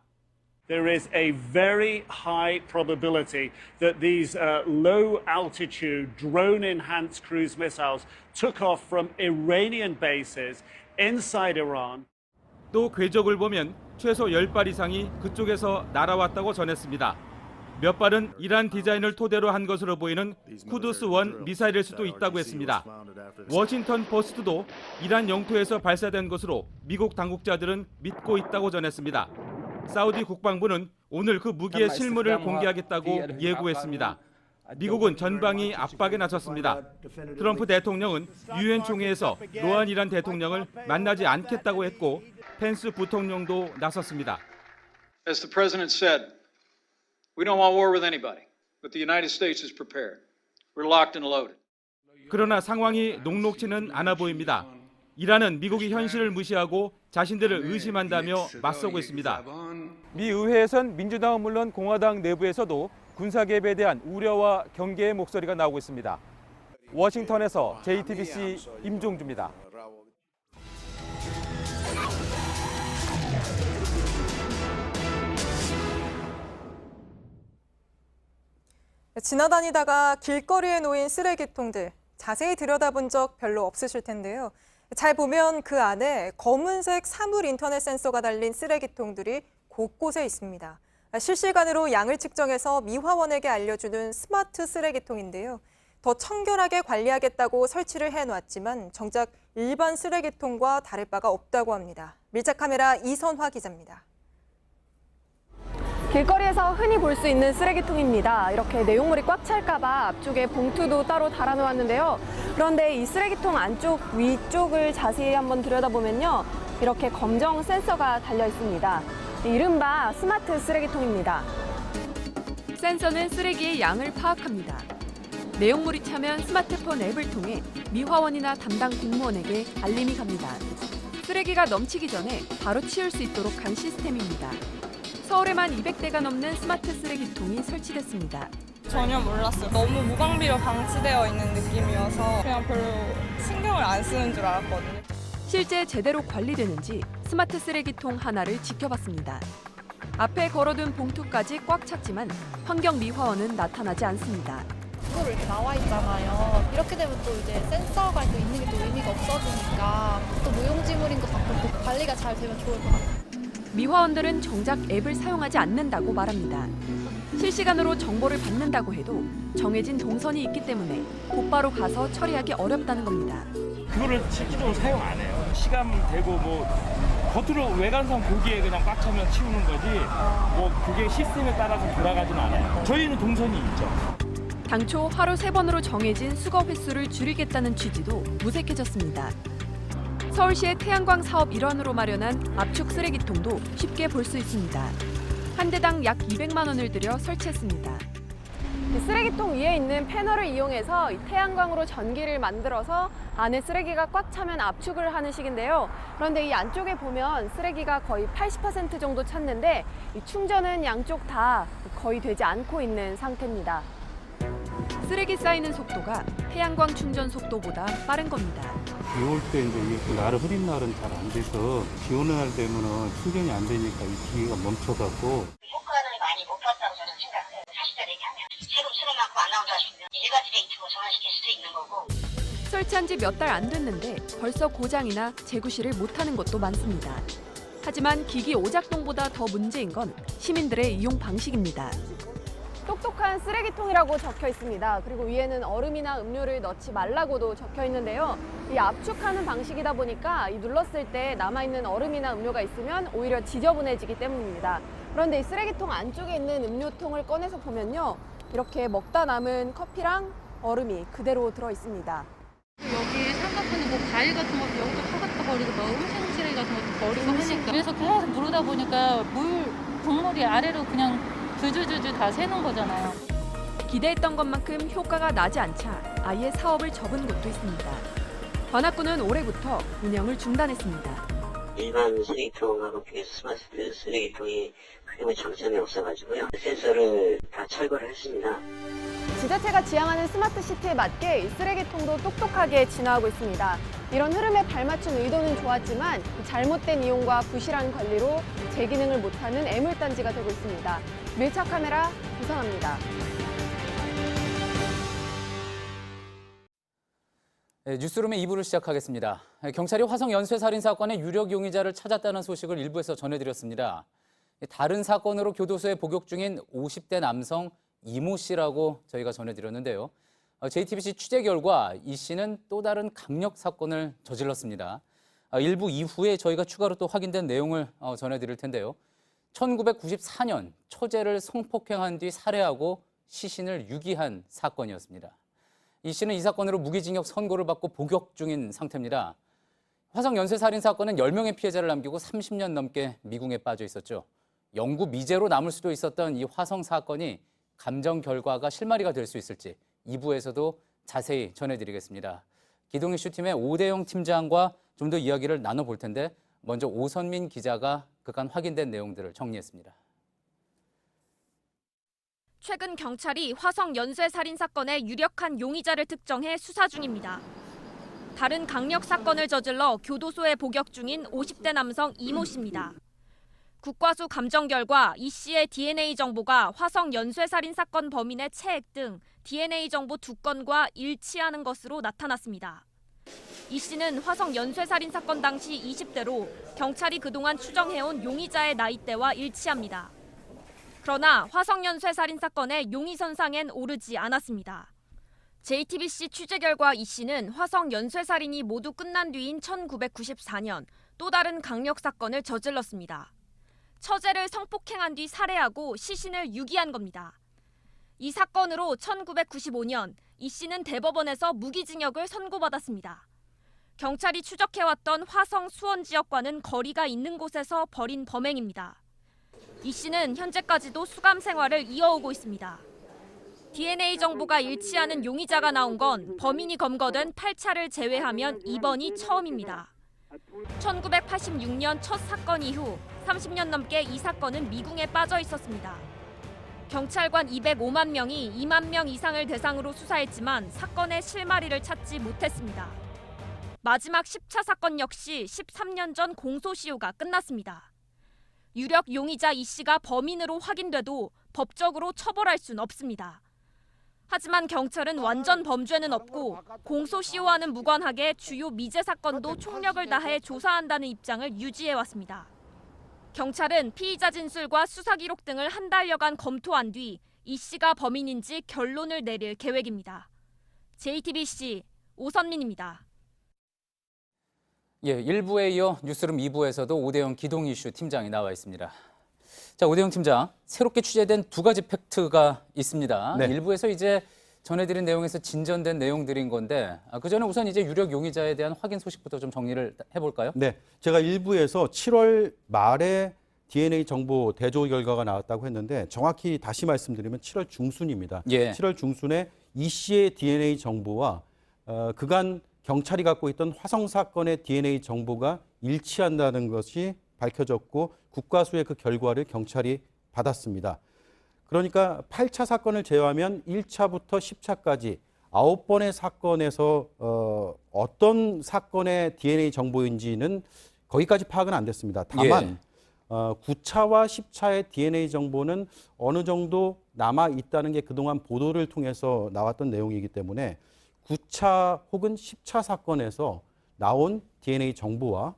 [SPEAKER 15] There is a very high probability that these low-altitude drone-enhanced cruise missiles took off from Iranian bases inside Iran.
[SPEAKER 14] 또 궤적을 보면 최소 10발 이상이 그쪽에서 날아왔다고 전했습니다. 몇 발은 이란 디자인을 토대로 한 것으로 보이는 쿠두스-1 미사일일 수도 있다고 했습니다. 워싱턴 포스트도 이란 영토에서 발사된 것으로 미국 당국자들은 믿고 있다고 전했습니다. 사우디 국방부는 오늘 그 무기의 실물을 공개하겠다고 예고했습니다. 미국은 전방위 압박에 나섰습니다. 트럼프 대통령은 유엔 총회에서 로한 이란 대통령을 만나지 않겠다고 했고 펜스 부통령도 나섰습니다.
[SPEAKER 16] As the president said, we don't want war with anybody, but the United States is prepared. We're locked and loaded.
[SPEAKER 14] 그러나 상황이 녹록지는 않아 보입니다. 이란은 미국이 현실을 무시하고 자신들을 의심한다며 맞서고 있습니다. 미 의회에선 민주당은 물론 공화당 내부에서도 군사 개입에 대한 우려와 경계의 목소리가 나오고 있습니다. 워싱턴에서 JTBC 임종주입니다.
[SPEAKER 1] 지나다니다가 길거리에 놓인 쓰레기통들 자세히 들여다본 적 별로 없으실 텐데요. 잘 보면 그 안에 검은색 사물 인터넷 센서가 달린 쓰레기통들이 곳곳에 있습니다. 실시간으로 양을 측정해서 미화원에게 알려주는 스마트 쓰레기통인데요. 더 청결하게 관리하겠다고 설치를 해놨지만 정작 일반 쓰레기통과 다를 바가 없다고 합니다. 밀착카메라 이선화 기자입니다.
[SPEAKER 3] 길거리에서 흔히 볼 수 있는 쓰레기통입니다. 이렇게 내용물이 꽉 찰까봐 앞쪽에 봉투도 따로 달아놓았는데요. 그런데 이 쓰레기통 안쪽 위쪽을 자세히 한번 들여다보면요. 이렇게 검정 센서가 달려 있습니다. 이른바 스마트 쓰레기통입니다.
[SPEAKER 7] 센서는 쓰레기의 양을 파악합니다. 내용물이 차면 스마트폰 앱을 통해 미화원이나 담당 공무원에게 알림이 갑니다. 쓰레기가 넘치기 전에 바로 치울 수 있도록 한 시스템입니다. 서울에만 200대가 넘는 스마트 쓰레기통이 설치됐습니다.
[SPEAKER 5] 전혀 몰랐어요. 너무 무방비로 방치되어 있는 느낌이어서 그냥 별로 신경을 안 쓰는 줄 알았거든요.
[SPEAKER 7] 실제 제대로 관리되는지 스마트 쓰레기통 하나를 지켜봤습니다. 앞에 걸어둔 봉투까지 꽉 찼지만 환경미화원은 나타나지 않습니다.
[SPEAKER 17] 그대로 이렇게 나와 있잖아요. 이렇게 되면 또 이제 센서가 또 있는 게 또 의미가 없어지니까 또 무용지물인 것 같고 관리가 잘 되면 좋을 것 같아요.
[SPEAKER 7] 미화원들은 정작 앱을 사용하지 않는다고 말합니다. 실시간으로 정보를 받는다고 해도 정해진 동선이 있기 때문에 곧바로 가서 처리하기 어렵다는 겁니다.
[SPEAKER 18] 그거를 실질적으로 사용 안 해요. 시간 되고 뭐 겉으로 외관상 보기에 그냥 꽉 차면 치우는 거지 뭐 그게 시스템에 따라서 돌아가지는 않아요. 저희는 동선이 있죠.
[SPEAKER 7] 당초 하루 3번으로 정해진 수거 횟수를 줄이겠다는 취지도 무색해졌습니다. 서울시의 태양광 사업 일환으로 마련한 압축 쓰레기통도 쉽게 볼 수 있습니다. 한 대당 약 200만 원을 들여 설치했습니다.
[SPEAKER 3] 쓰레기통 위에 있는 패널을 이용해서 이 태양광으로 전기를 만들어서 안에 쓰레기가 꽉 차면 압축을 하는 식인데요. 그런데 이 안쪽에 보면 쓰레기가 거의 80% 정도 찼는데 이 충전은 양쪽 다 거의 되지 않고 있는 상태입니다.
[SPEAKER 7] 쓰레기 쌓이는 속도가 태양광 충전 속도보다 빠른 겁니다.
[SPEAKER 19] 비 올 때 이제 날은 흐린 날은 잘 안 돼서 비 오는 날 되면은 충전이 안 되니까 이 기계가 멈춰갖고
[SPEAKER 23] 효과를 많이 못 봤다고 저는 생각해요. 40대 얘기하면 세금 수령받고 안 나온다 싶으면 일가드레이트로 전환시킬 수도 있는 거고.
[SPEAKER 7] 설치한 지 몇 달 안 됐는데 벌써 고장이나 재구시를 못하는 곳도 많습니다. 하지만 기기 오작동보다 더 문제인 건 시민들의 이용 방식입니다.
[SPEAKER 3] 똑똑한 쓰레기통이라고 적혀 있습니다. 그리고 위에는 얼음이나 음료를 넣지 말라고도 적혀 있는데요. 이 압축하는 방식이다 보니까 이 눌렀을 때 남아있는 얼음이나 음료가 있으면 오히려 지저분해지기 때문입니다. 그런데 이 쓰레기통 안쪽에 있는 음료통을 꺼내서 보면요. 이렇게 먹다 남은 커피랑 얼음이 그대로 들어 있습니다.
[SPEAKER 27] 여기 삼각형에 뭐 과일 같은 것도 여기도 파갖다 버리고 뭐 음식 쓰레기 같은 것도 버리고 하니까 그래서 계속 물어다 보니까 국물이 아래로 그냥 줄줄줄줄 다 새는 거잖아요.
[SPEAKER 7] 기대했던 것만큼 효과가 나지 않자 아예 사업을 접은 곳도 있습니다. 관악구는 올해부터 운영을 중단했습니다.
[SPEAKER 23] 일반 쓰레기통하고 비해서 스마트 쓰레기통이 크게 뭐 장점이 없어가지고요. 센서를 다 철거를 했습니다.
[SPEAKER 3] 지자체가 지향하는 스마트 시티에 맞게 이 쓰레기통도 똑똑하게 진화하고 있습니다. 이런 흐름에 발맞춘 의도는 좋았지만 잘못된 이용과 부실한 관리로 제 기능을 못하는 애물단지가 되고 있습니다. 밀착 카메라 구성합니다.
[SPEAKER 4] 네, 뉴스룸의 2부를 시작하겠습니다. 경찰이 화성 연쇄 살인 사건의 유력 용의자를 찾았다는 소식을 일부에서 전해드렸습니다. 다른 사건으로 교도소에 복역 중인 50대 남성 이모 씨라고 저희가 전해드렸는데요. JTBC 취재 결과 이 씨는 또 다른 강력 사건을 저질렀습니다. 일부 이후에 저희가 추가로 또 확인된 내용을 전해드릴 텐데요. 1994년 처제를 성폭행한 뒤 살해하고 시신을 유기한 사건이었습니다. 이 씨는 이 사건으로 무기징역 선고를 받고 복역 중인 상태입니다. 화성 연쇄 살인 사건은 10명의 피해자를 남기고 30년 넘게 미궁에 빠져 있었죠. 영구 미제로 남을 수도 있었던 이 화성 사건이 감정 결과가 실마리가 될 수 있을지 2부에서도 자세히 전해드리겠습니다. 기동 이슈팀의 오대영 팀장과 좀 더 이야기를 나눠볼 텐데 먼저 오선민 기자가 그간 확인된 내용들을 정리했습니다.
[SPEAKER 20] 최근 경찰이 화성 연쇄 살인 사건의 유력한 용의자를 특정해 수사 중입니다. 다른 강력 사건을 저질러 교도소에 복역 중인 50대 남성 이모 씨입니다. 국과수 감정 결과 이 씨의 DNA 정보가 화성 연쇄 살인 사건 범인의 체액 등 DNA 정보 2건과 일치하는 것으로 나타났습니다. 이 씨는 화성 연쇄 살인 사건 당시 20대로 경찰이 그동안 추정해온 용의자의 나이대와 일치합니다. 그러나 화성 연쇄 살인 사건의 용의선상엔 오르지 않았습니다. JTBC 취재 결과 이 씨는 화성 연쇄 살인이 모두 끝난 뒤인 1994년 또 다른 강력 사건을 저질렀습니다. 처제를 성폭행한 뒤 살해하고 시신을 유기한 겁니다. 이 사건으로 1995년 이 씨는 대법원에서 무기징역을 선고받았습니다. 경찰이 추적해왔던 화성 수원 지역과는 거리가 있는 곳에서 벌인 범행입니다. 이 씨는 현재까지도 수감 생활을 이어오고 있습니다. DNA 정보가 일치하는 용의자가 나온 건 범인이 검거된 8차를 제외하면 이번이 처음입니다. 1986년 첫 사건 이후 30년 넘게 이 사건은 미궁에 빠져 있었습니다. 경찰관 205만 명이 2만 명 이상을 대상으로 수사했지만 사건의 실마리를 찾지 못했습니다. 마지막 10차 사건 역시 13년 전 공소시효가 끝났습니다. 유력 용의자 이 씨가 범인으로 확인돼도 법적으로 처벌할 수는 없습니다. 하지만 경찰은 완전 범죄는 없고 공소시효와는 무관하게 주요 미제 사건도 총력을 다해 조사한다는 입장을 유지해왔습니다. 경찰은 피의자 진술과 수사 기록 등을 한 달여간 검토한 뒤 이 씨가 범인인지 결론을 내릴 계획입니다. JTBC 오선민입니다.
[SPEAKER 4] 예, 1부에 이어 뉴스룸 2부에서도 오대영 기동 이슈 팀장이 나와 있습니다. 자, 오대영 팀장, 새롭게 취재된 두 가지 팩트가 있습니다.
[SPEAKER 6] 네.
[SPEAKER 4] 1부에서 이제 전해드린 내용에서 진전된 내용들인 건데 그 전에 우선 이제 유력 용의자에 대한 확인 소식부터 좀 정리를 해볼까요?
[SPEAKER 6] 네, 제가 1부에서 7월 말에 DNA 정보 대조 결과가 나왔다고 했는데 정확히 다시 말씀드리면 7월 중순입니다.
[SPEAKER 4] 예.
[SPEAKER 6] 7월 중순에 이 씨의 DNA 정보와 그간 경찰이 갖고 있던 화성 사건의 DNA 정보가 일치한다는 것이 밝혀졌고 국과수의 그 결과를 경찰이 받았습니다. 그러니까 8차 사건을 제외하면 1차부터 10차까지 9번의 사건에서 어떤 사건의 DNA 정보인지는 거기까지 파악은 안 됐습니다. 다만 9차와 10차의 DNA 정보는 어느 정도 남아 있다는 게 그동안 보도를 통해서 나왔던 내용이기 때문에 9차 혹은 10차 사건에서 나온 DNA 정보와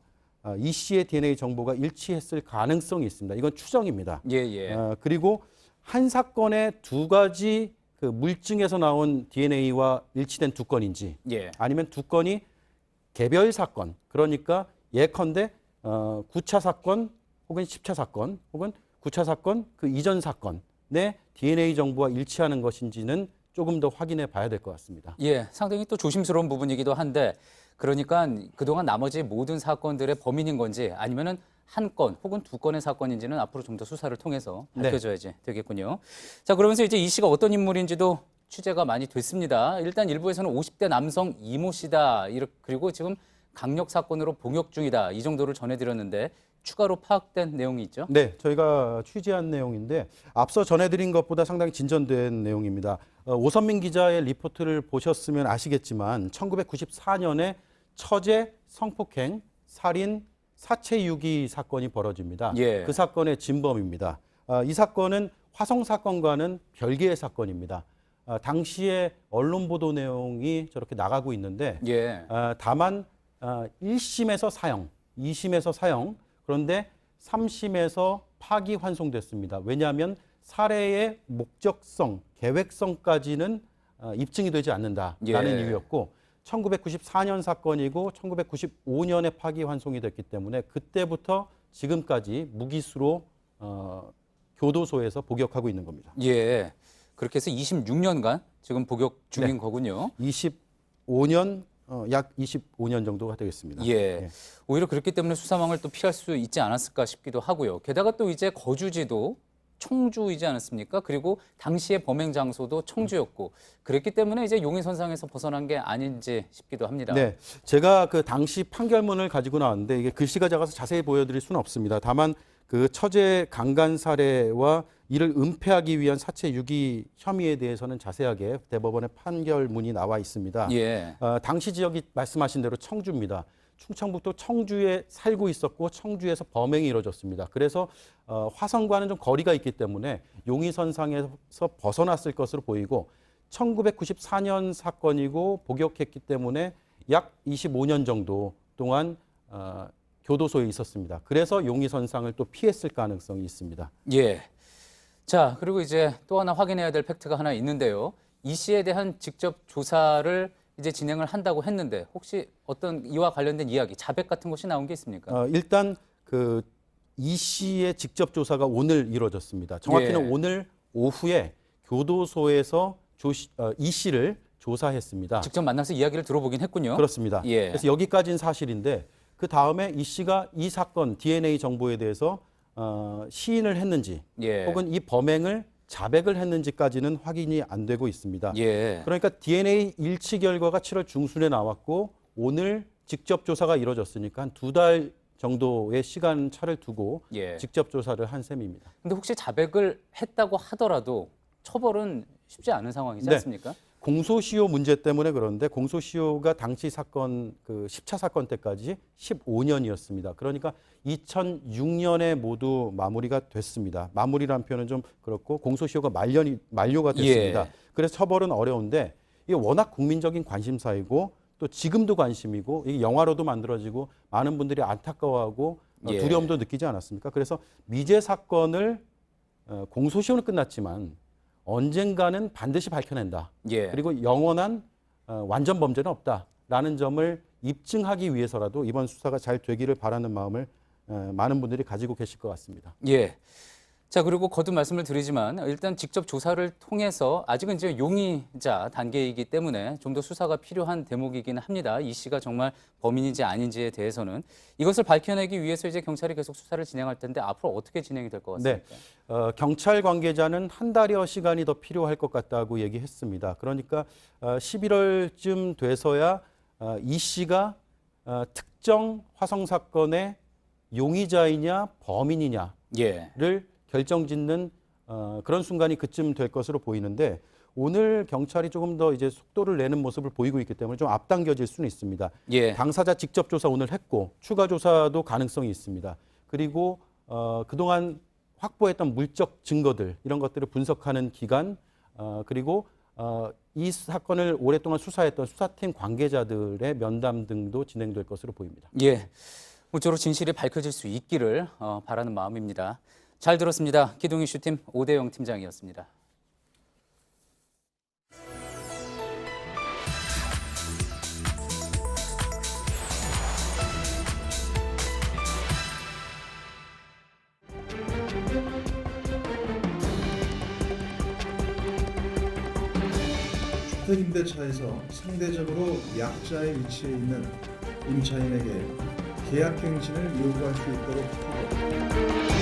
[SPEAKER 6] 이 씨의 DNA 정보가 일치했을 가능성이 있습니다. 이건 추정입니다. 그리고 한 사건의 두 가지 그 물증에서 나온 DNA와 일치된 두 건인지 아니면 두 건이 개별 사건, 그러니까 예컨대 9차 사건 혹은 10차 사건 혹은 9차 사건 그 이전 사건의 DNA 정보와 일치하는 것인지는 조금 더 확인해 봐야 될 것 같습니다.
[SPEAKER 4] 예, 상당히 또 조심스러운 부분이기도 한데 그러니까 그동안 나머지 모든 사건들의 범인인 건지 아니면은 한 건 혹은 두 건의 사건인지는 앞으로 좀 더 수사를 통해서 밝혀져야지 되겠군요. 자, 그러면서 이제 이 씨가 어떤 인물인지도 취재가 많이 됐습니다. 일단 일부에서는 50대 남성 이모 씨다. 그리고 지금 강력 사건으로 복역 중이다. 이 정도를 전해드렸는데 추가로 파악된 내용이 있죠?
[SPEAKER 6] 네, 저희가 취재한 내용인데 앞서 전해드린 것보다 상당히 진전된 내용입니다. 오선민 기자의 리포트를 보셨으면 아시겠지만 1994년에 처제 성폭행, 살인, 사체 유기 사건이 벌어집니다. 그 사건의 진범입니다. 이 사건은 화성 사건과는 별개의 사건입니다. 당시에 언론 보도 내용이 저렇게 나가고 있는데 다만 1심에서 사형, 2심에서 사형, 그런데 3심에서 파기환송됐습니다. 왜냐하면 살해의 목적성, 계획성까지는 입증이 되지 않는다라는 이유였고 1994년 사건이고 1995년에 파기환송이 됐기 때문에 그때부터 지금까지 무기수로 교도소에서 복역하고 있는 겁니다.
[SPEAKER 4] 예, 그렇게 해서 26년간 지금 복역 중인 거군요.
[SPEAKER 6] 25년, 약 25년 정도가 되겠습니다.
[SPEAKER 4] 오히려 그렇기 때문에 수사망을 또 피할 수 있지 않았을까 싶기도 하고요. 게다가 또 이제 거주지도 청주이지 않았습니까? 그리고 당시의 범행 장소도 청주였고 그랬기 때문에 이제 용의선상에서 벗어난 게 아닌지 싶기도 합니다.
[SPEAKER 6] 네, 제가 그 당시 판결문을 가지고 나왔는데 이게 글씨가 작아서 자세히 보여드릴 수는 없습니다. 다만 그 처제 강간 살해와 이를 은폐하기 위한 사체 유기 혐의에 대해서는 자세하게 대법원의 판결문이 나와 있습니다. 당시 지역이 말씀하신 대로 청주입니다. 충청북도 청주에 살고 있었고 청주에서 범행이 이루어졌습니다. 그래서 화성과는 좀 거리가 있기 때문에 용의선상에서 벗어났을 것으로 보이고 1994년 사건이고 복역했기 때문에 약 25년 정도 동안 교도소에 있었습니다. 그래서 용의선상을 또 피했을 가능성이 있습니다.
[SPEAKER 4] 자, 그리고 이제 또 하나 확인해야 될 팩트가 하나 있는데요. 이 씨에 대한 직접 조사를 이제 진행을 한다고 했는데 혹시 어떤 이와 관련된 이야기, 자백 같은 것이 나온 게 있습니까?
[SPEAKER 6] 일단 그 이 씨의 직접 조사가 오늘 이루어졌습니다. 정확히는
[SPEAKER 4] 예.
[SPEAKER 6] 오늘 오후에 교도소에서 이 씨를 조사했습니다.
[SPEAKER 4] 직접 만나서 이야기를 들어보긴 했군요.
[SPEAKER 6] 그렇습니다.
[SPEAKER 4] 예.
[SPEAKER 6] 그래서 여기까지는 사실인데 그 다음에 이 씨가 이 사건 DNA 정보에 대해서 시인을 했는지
[SPEAKER 4] 예.
[SPEAKER 6] 혹은 이 범행을 자백을 했는지까지는 확인이 안 되고 있습니다.
[SPEAKER 4] 예.
[SPEAKER 6] 그러니까 DNA 일치 결과가 7월 중순에 나왔고 오늘 직접 조사가 이루어졌으니까 한 2달 정도의 시간 차를 두고
[SPEAKER 4] 예.
[SPEAKER 6] 직접 조사를 한 셈입니다.
[SPEAKER 4] 근데 혹시 자백을 했다고 하더라도 처벌은 쉽지 않은 상황이지
[SPEAKER 6] 네.
[SPEAKER 4] 않습니까?
[SPEAKER 6] 공소시효 문제 때문에 그런데 공소시효가 당시 사건 그 10차 사건 때까지 15년이었습니다. 그러니까 2006년에 모두 마무리가 됐습니다. 마무리라는 표현은 좀 그렇고 공소시효가 만료가 됐습니다.
[SPEAKER 4] 예.
[SPEAKER 6] 그래서 처벌은 어려운데 이게 워낙 국민적인 관심사이고 또 지금도 관심이고 이게 영화로도 만들어지고 많은 분들이 안타까워하고
[SPEAKER 4] 예.
[SPEAKER 6] 두려움도 느끼지 않았습니까? 그래서 미제 사건을 공소시효는 끝났지만 언젠가는 반드시 밝혀낸다.
[SPEAKER 4] 예.
[SPEAKER 6] 그리고 영원한 완전 범죄는 없다라는 점을 입증하기 위해서라도 이번 수사가 잘 되기를 바라는 마음을 많은 분들이 가지고 계실 것 같습니다.
[SPEAKER 4] 예. 자, 그리고 거듭 말씀을 드리지만 일단 직접 조사를 통해서 아직은 이제 용의자 단계이기 때문에 좀 더 수사가 필요한 대목이기는 합니다. 이 씨가 정말 범인인지 아닌지에 대해서는 이것을 밝혀내기 위해서 이제 경찰이 계속 수사를 진행할 텐데 앞으로 어떻게 진행이 될 것 같습니까?
[SPEAKER 6] 네, 경찰 관계자는 한 달여 시간이 더 필요할 것 같다고 얘기했습니다. 그러니까 11월쯤 돼서야 이 씨가 특정 화성 사건의 용의자이냐 범인이냐를
[SPEAKER 4] 예.
[SPEAKER 6] 결정짓는 그런 순간이 그쯤 될 것으로 보이는데 오늘 경찰이 조금 더 이제 속도를 내는 모습을 보이고 있기 때문에 좀 앞당겨질 수는 있습니다.
[SPEAKER 4] 예.
[SPEAKER 6] 당사자 직접 조사 오늘 했고 추가 조사도 가능성이 있습니다. 그리고 그동안 확보했던 물적 증거들 이런 것들을 분석하는 기간 그리고 이 사건을 오랫동안 수사했던 수사팀 관계자들의 면담 등도 진행될 것으로 보입니다.
[SPEAKER 4] 예. 모쪼록 진실이 밝혀질 수 있기를 바라는 마음입니다. 잘 들었습니다. 기동 이슈팀 오대영 팀장이었습니다.
[SPEAKER 9] 주택임대차에서 상대적으로 약자의 위치에 있는 임차인에게 계약갱신을 요구할 수 있도록 하고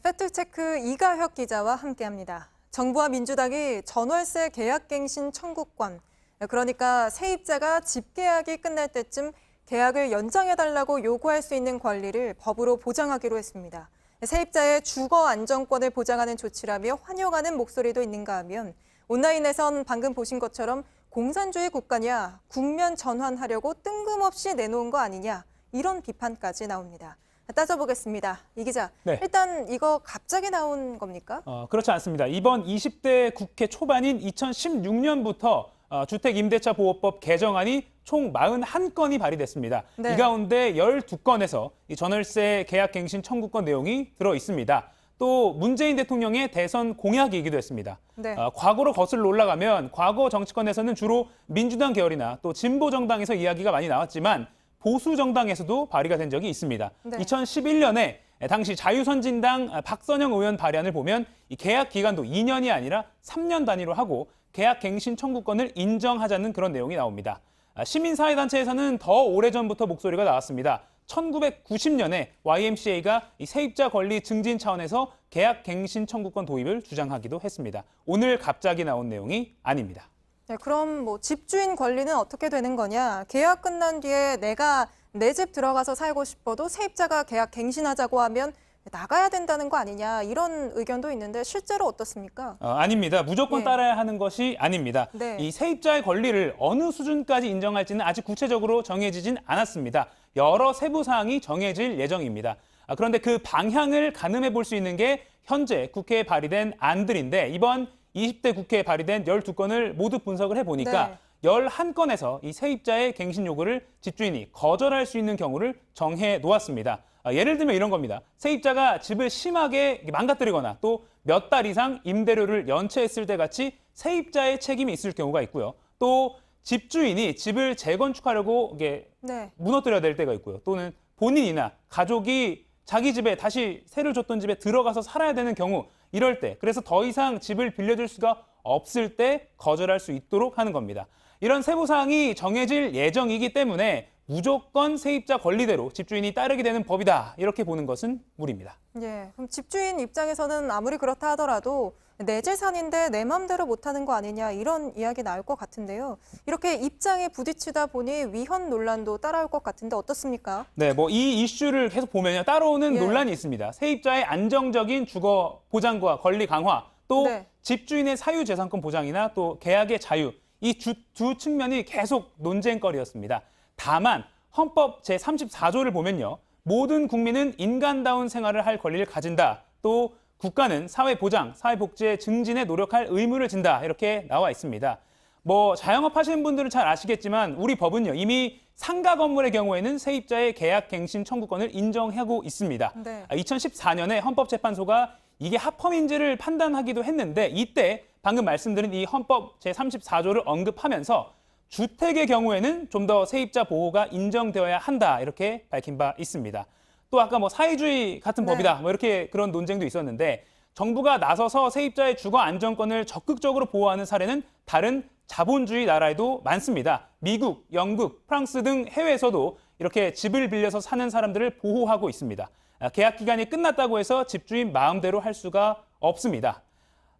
[SPEAKER 1] 팩트체크 이가혁 기자와 함께합니다. 정부와 민주당이 전월세 계약갱신 청구권, 그러니까 세입자가 집계약이 끝날 때쯤 계약을 연장해달라고 요구할 수 있는 권리를 법으로 보장하기로 했습니다. 세입자의 주거 안정권을 보장하는 조치라며 환영하는 목소리도 있는가 하면 온라인에선 방금 보신 것처럼 공산주의 국가냐, 국면 전환하려고 뜬금없이 내놓은 거 아니냐 이런 비판까지 나옵니다. 따져보겠습니다. 이 기자,
[SPEAKER 10] 네.
[SPEAKER 1] 일단 이거 갑자기 나온 겁니까?
[SPEAKER 10] 그렇지 않습니다. 이번 20대 국회 초반인 2016년부터 주택임대차보호법 개정안이 총 41건이 발의됐습니다.
[SPEAKER 1] 네.
[SPEAKER 10] 이 가운데 12건에서 이 전월세 계약갱신 청구권 내용이 들어 있습니다. 또 문재인 대통령의 대선 공약이기도 했습니다.
[SPEAKER 1] 네.
[SPEAKER 10] 과거로 거슬러 올라가면 과거 정치권에서는 주로 민주당 계열이나 또 진보정당에서 이야기가 많이 나왔지만 보수 정당에서도 발의가 된 적이 있습니다.
[SPEAKER 1] 네.
[SPEAKER 10] 2011년에 당시 자유선진당 박선영 의원 발의안을 보면 이 계약 기간도 2년이 아니라 3년 단위로 하고 계약갱신 청구권을 인정하자는 그런 내용이 나옵니다. 시민사회단체에서는 더 오래전부터 목소리가 나왔습니다. 1990년에 YMCA가 이 세입자 권리 증진 차원에서 계약갱신 청구권 도입을 주장하기도 했습니다. 오늘 갑자기 나온 내용이 아닙니다.
[SPEAKER 1] 네, 그럼 뭐 집주인 권리는 어떻게 되는 거냐? 계약 끝난 뒤에 내가 내 집 들어가서 살고 싶어도 세입자가 계약 갱신하자고 하면 나가야 된다는 거 아니냐 이런 의견도 있는데 실제로 어떻습니까?
[SPEAKER 10] 아닙니다. 무조건
[SPEAKER 1] 네.
[SPEAKER 10] 따라야 하는 것이 아닙니다.
[SPEAKER 1] 네.
[SPEAKER 10] 이 세입자의 권리를 어느 수준까지 인정할지는 아직 구체적으로 정해지진 않았습니다. 여러 세부 사항이 정해질 예정입니다. 그런데 그 방향을 가늠해 볼 수 있는 게 현재 국회에 발의된 안들인데 이번 20대 국회에 발의된 12건을 모두 분석을 해보니까
[SPEAKER 1] 네.
[SPEAKER 10] 11건에서 이 세입자의 갱신 요구를 집주인이 거절할 수 있는 경우를 정해 놓았습니다. 예를 들면 이런 겁니다. 세입자가 집을 심하게 망가뜨리거나 또 몇 달 이상 임대료를 연체했을 때 같이 세입자의 책임이 있을 경우가 있고요. 또 집주인이 집을 재건축하려고 이게 무너뜨려야 될 때가 있고요. 또는 본인이나 가족이 자기 집에 다시 세를 줬던 집에 들어가서 살아야 되는 경우, 이럴 때, 그래서 더 이상 집을 빌려줄 수가 없을 때 거절할 수 있도록 하는 겁니다. 이런 세부사항이 정해질 예정이기 때문에 무조건 세입자 권리대로 집주인이 따르게 되는 법이다, 이렇게 보는 것은 무리입니다.
[SPEAKER 1] 예, 그럼 집주인 입장에서는 아무리 그렇다 하더라도 내 재산인데 내 맘대로 못하는 거 아니냐, 이런 이야기 나올 것 같은데요. 이렇게 입장에 부딪히다 보니 위헌 논란도 따라올 것 같은데 어떻습니까?
[SPEAKER 10] 네, 뭐 이 이슈를 계속 보면요, 따라오는 논란이 있습니다. 세입자의 안정적인 주거 보장과 권리 강화, 또 집주인의 사유재산권 보장이나 또 계약의 자유, 이 두 측면이 계속 논쟁거리였습니다. 다만 헌법 제34조를 보면요, 모든 국민은 인간다운 생활을 할 권리를 가진다. 또 국가는 사회보장, 사회복지의 증진에 노력할 의무를 진다. 이렇게 나와 있습니다. 뭐 자영업 하시는 분들은 잘 아시겠지만 우리 법은요, 이미 상가 건물의 경우에는 세입자의 계약 갱신 청구권을 인정하고 있습니다. 2014년에 헌법재판소가 이게 합헌인지를 판단하기도 했는데, 이때 방금 말씀드린 이 헌법 제34조를 언급하면서 주택의 경우에는 좀 더 세입자 보호가 인정되어야 한다, 이렇게 밝힌 바 있습니다. 또 아까 뭐 사회주의 같은 법이다, 뭐 이렇게 그런 논쟁도 있었는데, 정부가 나서서 세입자의 주거 안정권을 적극적으로 보호하는 사례는 다른 자본주의 나라에도 많습니다. 미국, 영국, 프랑스 등 해외에서도 이렇게 집을 빌려서 사는 사람들을 보호하고 있습니다. 계약 기간이 끝났다고 해서 집주인 마음대로 할 수가 없습니다.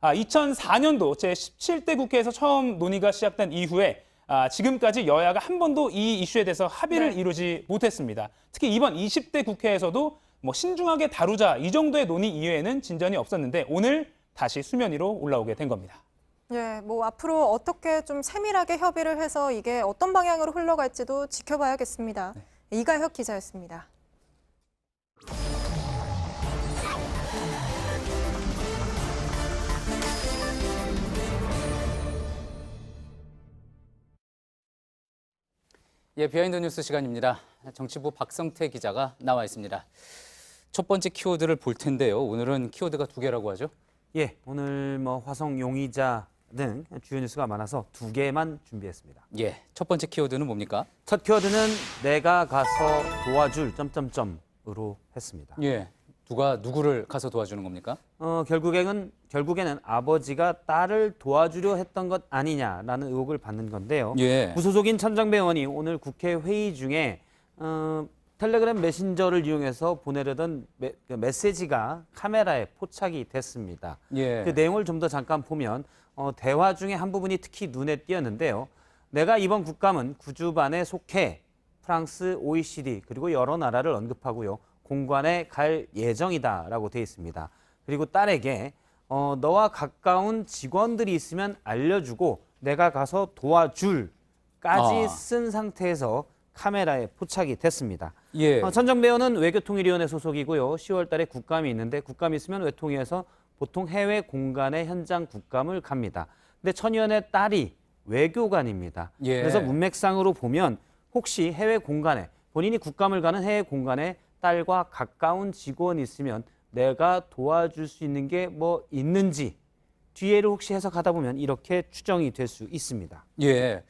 [SPEAKER 10] 2004년도 제17대 국회에서 처음 논의가 시작된 이후에 지금까지 여야가 한 번도 이 이슈에 대해서 합의를 이루지 못했습니다. 특히 이번 20대 국회에서도 뭐 신중하게 다루자, 이 정도의 논의 이외에는 진전이 없었는데 오늘 다시 수면 위로 올라오게 된 겁니다.
[SPEAKER 1] 예, 뭐 앞으로 어떻게 좀 세밀하게 협의를 해서 이게 어떤 방향으로 흘러갈지도 지켜봐야겠습니다. 이가혁 기자였습니다.
[SPEAKER 4] 예, 비하인드 뉴스 시간입니다. 정치부 박성태 기자가 나와 있습니다. 첫 번째 키워드를 볼 텐데요. 오늘은 키워드가 두 개라고 하죠?
[SPEAKER 2] 예, 오늘 뭐 화성 용의자 등 주요 뉴스가 많아서 두 개만 준비했습니다.
[SPEAKER 4] 예, 첫 번째 키워드는 뭡니까?
[SPEAKER 2] 첫 키워드는 내가 가서 도와줄 으로 했습니다.
[SPEAKER 4] 예, 누가 누구를 가서 도와주는 겁니까?
[SPEAKER 2] 결국에는 아버지가 딸을 도와주려 했던 것 아니냐라는 의혹을 받는 건데요.
[SPEAKER 4] 예.
[SPEAKER 2] 무소속인 천정배 의원이 오늘 국회 회의 중에 텔레그램 메신저를 이용해서 보내려던 메시지가 카메라에 포착이 됐습니다.
[SPEAKER 4] 예.
[SPEAKER 2] 그 내용을 좀 더 잠깐 보면 대화 중에 한 부분이 특히 눈에 띄었는데요. 내가 이번 국감은 구주반에 속해 프랑스, OECD 그리고 여러 나라를 언급하고요. 공관에 갈 예정이다라고 돼 있습니다. 그리고 딸에게 너와 가까운 직원들이 있으면 알려주고 내가 가서 도와줄까지 쓴 상태에서 카메라에 포착이 됐습니다.
[SPEAKER 4] 예.
[SPEAKER 2] 천정배 의원은 외교통일위원회 소속이고요. 10월 달에 국감이 있는데 국감이 있으면 외통위에서 보통 해외 공간의 현장 국감을 갑니다. 근데 천 의원의 딸이 외교관입니다.
[SPEAKER 4] 예.
[SPEAKER 2] 그래서 문맥상으로 보면 혹시 해외 공간에 본인이 국감을 가는 해외 공간에 딸과 가까운 직원이 있으면 내가 도와줄 수 있는 게 뭐 있는지 뒤에를 혹시 해석하다 보면 이렇게 추정이 될 수 있습니다.
[SPEAKER 4] 예,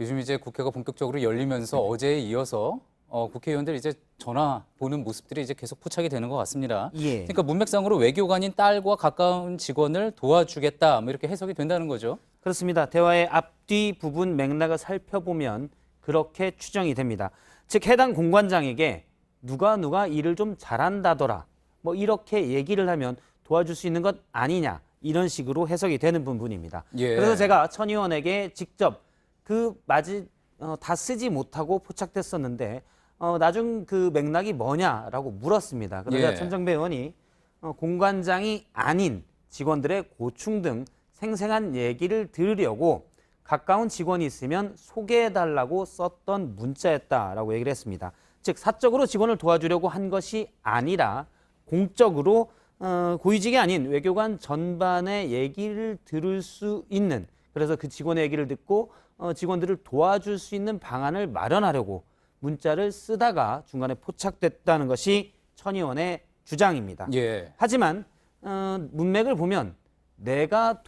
[SPEAKER 4] 요즘 이제 국회가 본격적으로 열리면서 어제에 이어서 국회의원들 이제 전화 보는 모습들이 이제 계속 포착이 되는 것 같습니다.
[SPEAKER 2] 예.
[SPEAKER 4] 그러니까 문맥상으로 외교관인 딸과 가까운 직원을 도와주겠다, 뭐 이렇게 해석이 된다는 거죠.
[SPEAKER 2] 그렇습니다. 대화의 앞뒤 부분 맥락을 살펴보면 그렇게 추정이 됩니다. 즉 해당 공관장에게 누가 일을 좀 잘한다더라, 뭐 이렇게 얘기를 하면 도와줄 수 있는 것 아니냐, 이런 식으로 해석이 되는 부분입니다.
[SPEAKER 4] 예.
[SPEAKER 2] 그래서 제가 천 의원에게 직접 다 쓰지 못하고 포착됐었는데 나중 그 맥락이 뭐냐라고 물었습니다. 그러자
[SPEAKER 4] 예.
[SPEAKER 2] 천정배 의원이 공관장이 아닌 직원들의 고충 등 생생한 얘기를 들으려고 가까운 직원이 있으면 소개해달라고 썼던 문자였다라고 얘기를 했습니다. 즉 사적으로 직원을 도와주려고 한 것이 아니라 공적으로 고위직이 아닌 외교관 전반의 얘기를 들을 수 있는, 그래서 그 직원의 얘기를 듣고 직원들을 도와줄 수 있는 방안을 마련하려고 문자를 쓰다가 중간에 포착됐다는 것이 천 의원의 주장입니다.
[SPEAKER 4] 예.
[SPEAKER 2] 하지만 문맥을 보면 내가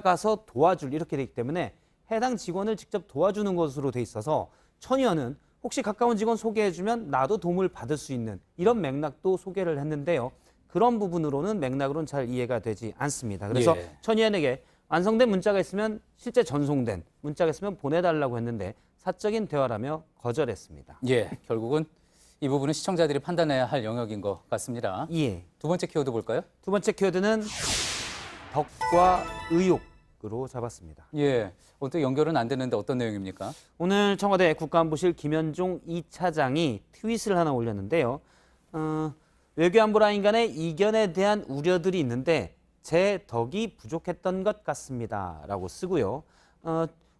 [SPEAKER 2] 가서 도와줄 이렇게 되기 때문에 해당 직원을 직접 도와주는 것으로 돼 있어서 천 의원은 혹시 가까운 직원 소개해주면 나도 도움을 받을 수 있는 이런 맥락도 소개를 했는데요. 그런 부분으로는 맥락으로는 잘 이해가 되지 않습니다. 그래서
[SPEAKER 4] 예.
[SPEAKER 2] 천 의원에게 완성된 문자가 있으면 실제 전송된 문자가 있으면 보내달라고 했는데 사적인 대화라며 거절했습니다.
[SPEAKER 4] 예, 결국은 이 부분은 시청자들이 판단해야 할 영역인 것 같습니다.
[SPEAKER 2] 예.
[SPEAKER 4] 두 번째 키워드 볼까요?
[SPEAKER 2] 두 번째 키워드는 덕과 의욕으로 잡았습니다.
[SPEAKER 4] 예, 어떻게 연결은 안 되는데 어떤 내용입니까?
[SPEAKER 2] 오늘 청와대 국가안보실 김현종 2차장이 트윗을 하나 올렸는데요. 외교안보 라인 간의 이견에 대한 우려들이 있는데 제 덕이 부족했던 것 같습니다. 라고 쓰고요.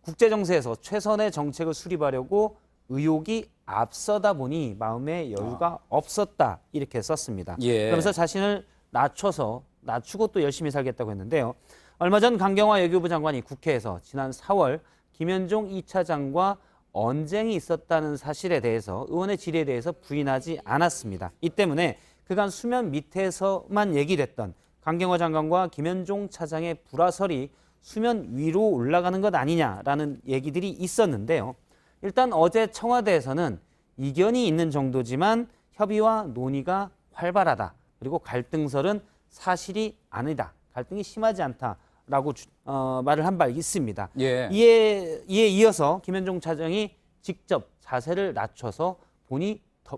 [SPEAKER 2] 국제정세에서 최선의 정책을 수립하려고 의욕이 앞서다 보니 마음의 여유가 없었다. 이렇게 썼습니다.
[SPEAKER 4] 예.
[SPEAKER 2] 그러면서 자신을 낮추고 또 열심히 살겠다고 했는데요. 얼마 전 강경화 외교부 장관이 국회에서 지난 4월 김현종 2차장과 언쟁이 있었다는 사실에 대해서 의원의 질의에 대해서 부인하지 않았습니다. 이 때문에 그간 수면 밑에서만 얘기됐던 강경화 장관과 김현종 차장의 불화설이 수면 위로 올라가는 것 아니냐라는 얘기들이 있었는데요. 일단 어제 청와대에서는 이견이 있는 정도지만 협의와 논의가 활발하다. 그리고 갈등설은 사실이 아니다. 갈등이 심하지 않다라고 말을 한 바 있습니다.
[SPEAKER 4] 예.
[SPEAKER 2] 이에 이어서 김현종 차장이 직접 자세를 낮춰서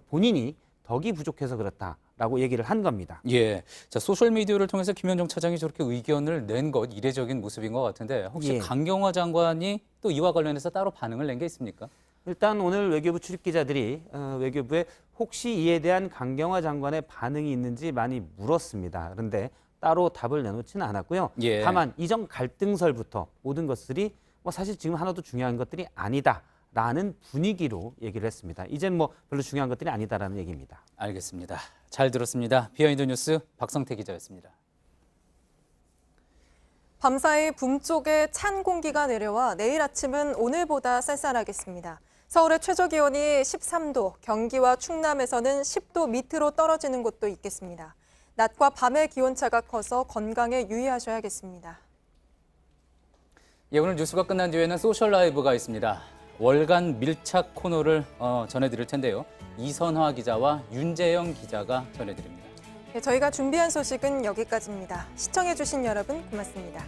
[SPEAKER 2] 본인이 덕이 부족해서 그렇다라고 얘기를 한 겁니다.
[SPEAKER 4] 예. 자, 소셜미디어를 통해서 김현종 차장이 저렇게 의견을 낸 것 이례적인 모습인 것 같은데 혹시
[SPEAKER 2] 예.
[SPEAKER 4] 강경화 장관이 또 이와 관련해서 따로 반응을 낸 게 있습니까?
[SPEAKER 2] 일단 오늘 외교부 출입기자들이 외교부에 혹시 이에 대한 강경화 장관의 반응이 있는지 많이 물었습니다. 그런데 따로 답을 내놓지는 않았고요.
[SPEAKER 4] 예.
[SPEAKER 2] 다만 이전 갈등설부터 모든 것들이 사실 지금 하나도 중요한 것들이 아니다라는 분위기로 얘기를 했습니다. 이젠 별로 중요한 것들이 아니다라는 얘기입니다.
[SPEAKER 4] 알겠습니다. 잘 들었습니다. 비하인드 뉴스 박성태 기자였습니다.
[SPEAKER 1] 밤사이 북쪽에 찬 공기가 내려와 내일 아침은 오늘보다 쌀쌀하겠습니다. 서울의 최저기온이 13도, 경기와 충남에서는 10도 밑으로 떨어지는 곳도 있겠습니다. 낮과 밤의 기온차가 커서 건강에 유의하셔야겠습니다.
[SPEAKER 4] 예, 오늘 뉴스가 끝난 뒤에는 소셜 라이브가 있습니다. 월간 밀착 코너를 전해드릴 텐데요. 이선화 기자와 윤재영 기자가 전해드립니다.
[SPEAKER 1] 저희가 준비한 소식은 여기까지입니다. 시청해주신 여러분 고맙습니다.